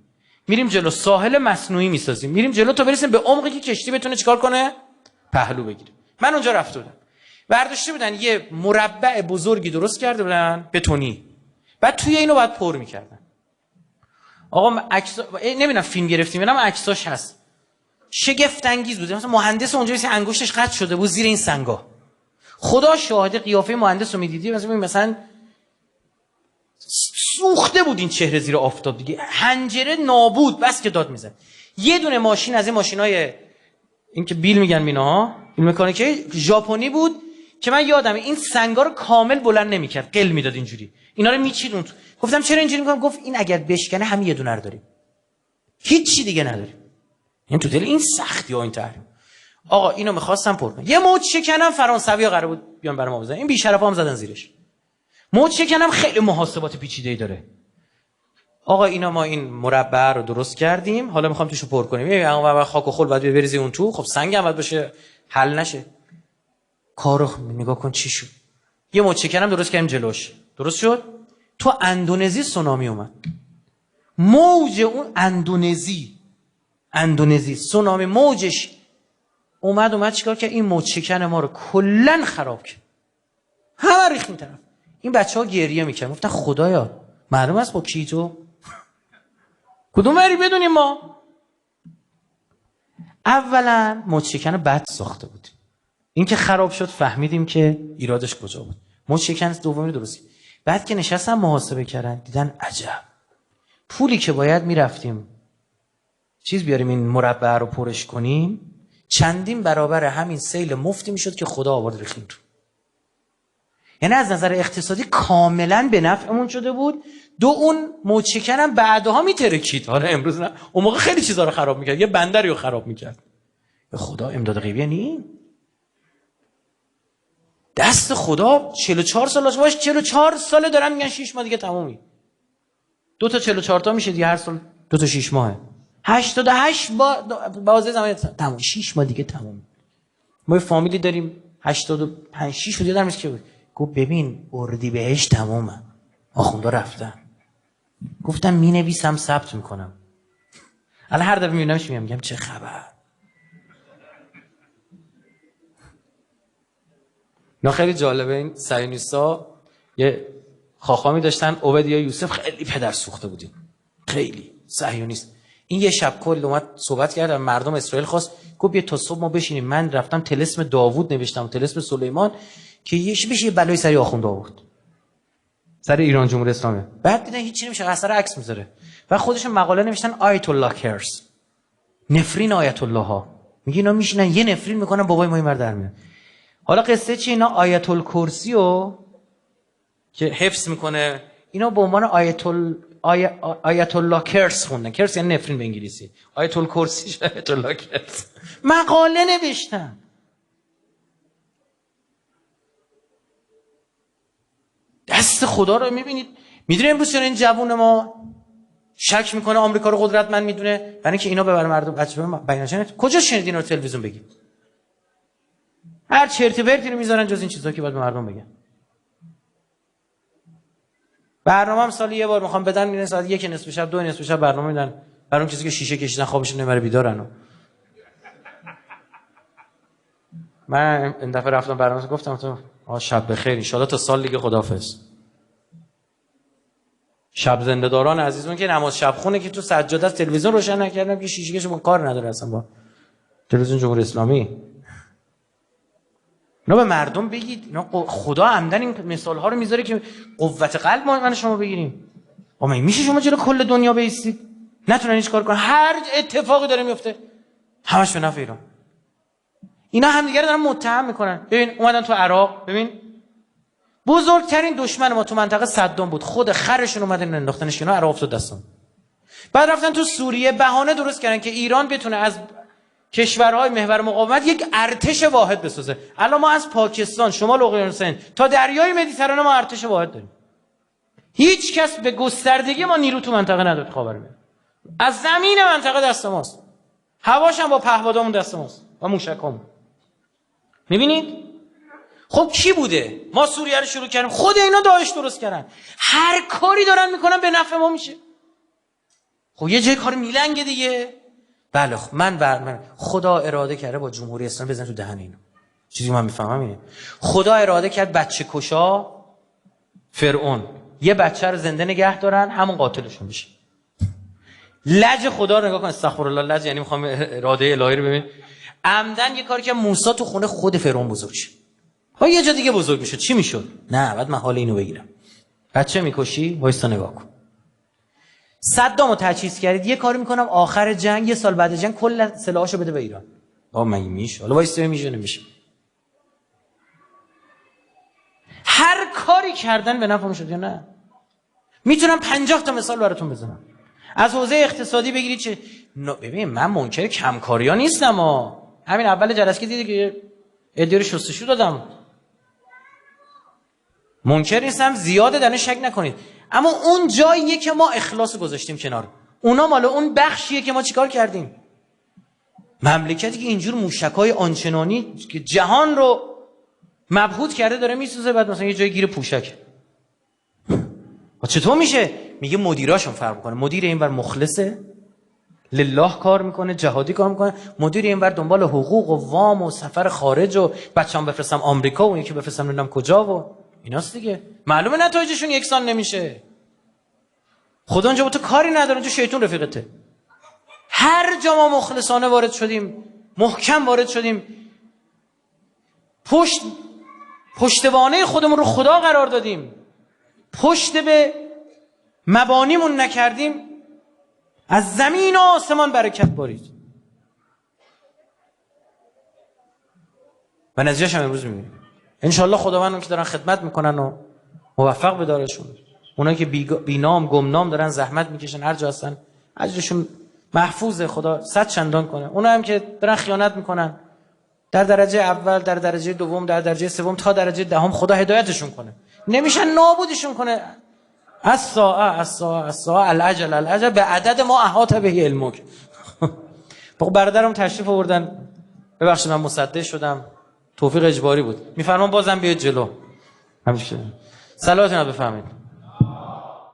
میریم جلو، ساحل مصنوعی میسازیم، میریم جلو تا برسیم به عمقی که کشتی بتونه چیکار کنه؟ پهلو بگیره. من اونجا رفته بودم، برداشته بودن یه مربع بزرگی درست کرده بودن بتونی، بعد توی اینو بعد پر میکردن. آقا عکس نمیدونم فیلم گرفتیم اینا، عکساش هست، شگفت انگیز بود. مثلا مهندس اونجا مثلا انگشتش قطع شده بود زیر این سنگا. خدا شاهد قیافه مهندس رو میدیدی مثلا سوخته بود این چهره زیر آفتاب دیگه، حنجره نابود، بس که داد میزد. یه دونه ماشین از این ماشینای این که بیل میگن مینا، این مکانیکی ژاپنی بود که من یادمه این سنگا رو کامل بلند نمیکرد، قل میداد اینجوری، اینا رو میچید اون. گفتم چرا اینجوری میکنم؟ گفت این اگر بشکنه همین یه دونه رو داریم، هیچ چی دیگه نداریم. این تو دل این سختی ها این تحریم. آقا اینو می‌خواستم پر کنم. یه موج شکنم فرانسوی‌ها قرار بود بیان برام بزنن، این بی‌شرفا هم زدن زیرش. موج شکنم خیلی محاسبات پیچیده‌ای داره. آقا اینا ما این مربع رو درست کردیم، حالا می‌خوام توشو پر کنیم. ببین اون خاک و خل باید بریزی اون تو، خب سنگ هم باید باشه حل نشه. کارو نگاه کن چی شد. یه موج شکنم درست کردیم جلوش. درست شد؟ تو اندونزی سونامی اومد. موج اون اندونزی سونامی موجش اومد چیکار کرد؟ این موج شکن ما رو کلا خراب کرد. همه ریخت این طرف. این بچه‌ها گریه میکردن، گفتن خدایا معلوم است با کی تو کدوم وری بدونیم ما. اولا موج شکن بد ساخته بود. این که خراب شد فهمیدیم که ایرادش کجا بود. موج شکن دومی درست. بعد که نشستن محاسبه کردن دیدن عجب پولی که باید میرفتیم بیاریم این مربع رو پرش کنیم چندین برابر همین سیل مفتی میشد که خدا آورد ریختیم تو. یعنی از نظر اقتصادی کاملا به نفعمون شده بود. اون موج شکن هم بعدها میترکید. حالا امروز نه، اون موقع خیلی چیزا رو خراب میکرد، یه بندری رو خراب میکرد. به خدا امداد غیبی نی دست خدا. 44 سال باش، 44 ساله دارن میگن 6 ماه دیگه تمومی. 2 تا 44 تا میشه دیگه، هر سال 2 تا 6 ماهه. 88 بازه زمان تموم. 6 ماه دیگه تموم. ما یه فامیلی داریم 85 6 بود یادم نیست که بود. گفت ببین اردیبهشت تمومه. آخوندا رفتن. گفتم مینویسم ثبت میکنم. الان هر دفعه میبینمش میگم چه خبر. نه خیلی جالبه این صهیونیست‌ها یه خاخامی داشتن عبیدیه یوسف، خیلی پدر سوخته بودیم. خیلی صهیونیست. این یه شب کل اومد صحبت کرد، مردم اسرائیل خواست، گفت بیا تا صبح ما بشینیم. من رفتم طلسم داوود نوشتم، طلسم سلیمان که یه بلای سری آخوند آورد. سر ایران جمهوری اسلامی. بعد دیدن هیچ چیزی نمیشه، اثر عکس میذاره. و خودشون مقاله نوشتن آیت الله کرس. نفرین آیت الله ها. میگه اینا میشینن یه نفرین میکنن بابای ما این مرد در میاد. حالا قصه چی؟ اینا آیت الکرسی رو که حفظ میکنه، اینا به عنوان آیت الله کرس خوندن. کرس یعنی نفرین به انگلیسی. آیت الکرسی آیت الله کرس. مقاله نوشتن. دست خدا رو میبینید. میدونی امروز چرا این جوون ما شک میکنه آمریکا رو قدرتمند میدونه؟ برای اینکه اینا ببر مردم بچه‌ها بیانشن. کجا شنیدین رو تلویزیون بگید؟ هر چرت و پرتی رو میذارن جز این چیزا که باید به مردم بگن. برنامه هم سالی یه بار میخوام بدن، میرن ساعت 1 نصف شب 2 نصف شب برنامه میدن برای اون کسی که شیشه کشیدن خوابشون نمیبره بیدارن. من این دفعه رفتم برنامه گفتم تو شب بخیر ان شاءالله تا سال دیگه خداحافظ. شب زنده‌داران عزیزمون که نماز شب خونه که تو سجاده از تلویزیون روشن نکردم که شیشه کشون کار نداره اصلا با تلویزیون جمهوری اسلامی. اینا به مردم بگید، اینا خدا عمدن این مثال ها رو میذاره که قوت قلب من شما بگیریم. اما میشه شما جلو کل دنیا بیستید نتونن هیچ کار کنن؟ هر اتفاقی داره میفته همش به نفع ایران. اینا همدیگه رو دارن متهم میکنن. ببین اومدن تو عراق، ببین بزرگترین دشمن ما تو منطقه صدام بود، خود خرشون اومدن انداختنش اینا، عراق افتاد دستم. بعد رفتن تو سوریه بهانه درست کردن که ایران بتونه از کشورهای محور مقاومت یک ارتش واحد بسازه. الان ما از پاکستان، شمال اقیانوس هند تا دریای مدیترانه ما ارتش واحد داریم. هیچ کس به گستردگی ما نیرو تو منطقه نداره. خاورمیانه از زمین منطقه دست ماست، هواش هم با پهپادامون دست ماست و موشکامون. میبینید؟ خب کی بوده؟ ما سوریه رو شروع کردیم، خود اینا داعش درست کردن. هر کاری دارن میکنن به نفع ما میشه. خب یه جای کار میلنگه دیگه. بله من خدا اراده کرده با جمهوری اسلامی بزن تو دهن اینا. چیزی من میفهمم اینه. خدا اراده کرد بچه کشا فرعون یه بچه رو زنده نگه دارن، همون قاتلشون بشه. لج خدا رو نگاه کن، استغفرالله. لج یعنی میخوام اراده الهی رو ببین. عمدن یه کاری که موسی تو خونه خود فرعون بزرگ شه. ها یه جا دیگه بزرگ میشد چی میشد؟ نه بعد من حال اینو بگیرم. بچه میکشی وایسا نگاه کن. صدامو تجهیز کردید، یه کاری میکنم آخر جنگ، یه سال بعد جنگ کل سلاحاشو بده به ایران. آ مگه میشه؟ حالا وایسا میشه نمیشه. هر کاری کردن به نفعم شد یا نه؟ میتونم 50 تا مثال براتون بزنم. از حوزه اقتصادی بگیرید چه ببین من منکر کمکاریا نیستم همین اول جلسه که دیدی که ادیار شستشو دادم، منکر نیستم، زیاده در شک نکنید. اما اون جاییه که ما اخلاص گذاشتیم کنار، اونا مال اون بخشیه که ما چیکار کردیم. مملکتی که اینجور موشکای آنچنانی که جهان رو مبهوت کرده داره میسوزه، بعد مثلا یه جای گیر پوشک. چطور میشه؟ میگه مدیراشون فرق میکنه. مدیر اینور مخلصه، لله کار میکنه، جهادی کار میکنه. مدیر اینور دنبال حقوق و وام و سفر خارج و بچه‌ام بفرستم آمریکا و یکی بفرستم نمیدونم کجا و ایناست دیگه. معلومه نتایجشون یکسان نمیشه. خدا اونجا با تو کاری نداره، اونجا شیطون رفیقته. هر جا ما مخلصانه وارد شدیم، محکم وارد شدیم، پشتوانه خودمون رو خدا قرار دادیم، پشت به مبانیمون نکردیم، از زمین و آسمان برکت بارید و نتیجه‌اش هم امروز می‌بینیم. انشالله خداوند اون که دارن خدمت میکنن و موفق بدارشون، اونایی که بینام گمنام دارن زحمت میکشن هر جا هستن اجرشون محفوظه، خدا 100 چندان کنه. اونایی هم که دارن خیانت میکنن در درجه اول، در درجه دوم، در درجه سوم تا درجه دهم، خدا هدایتشون کنه، نمیشن نابودشون کنه. الساعه العجل به عدد ما احاط به علمک. برادرم تشریف آوردن، ببخشید من مصدق شدم، توفیق اجباری بود، میفرمان بازم بیاید جلو. همیشه صلواتتون رو بفرمایید.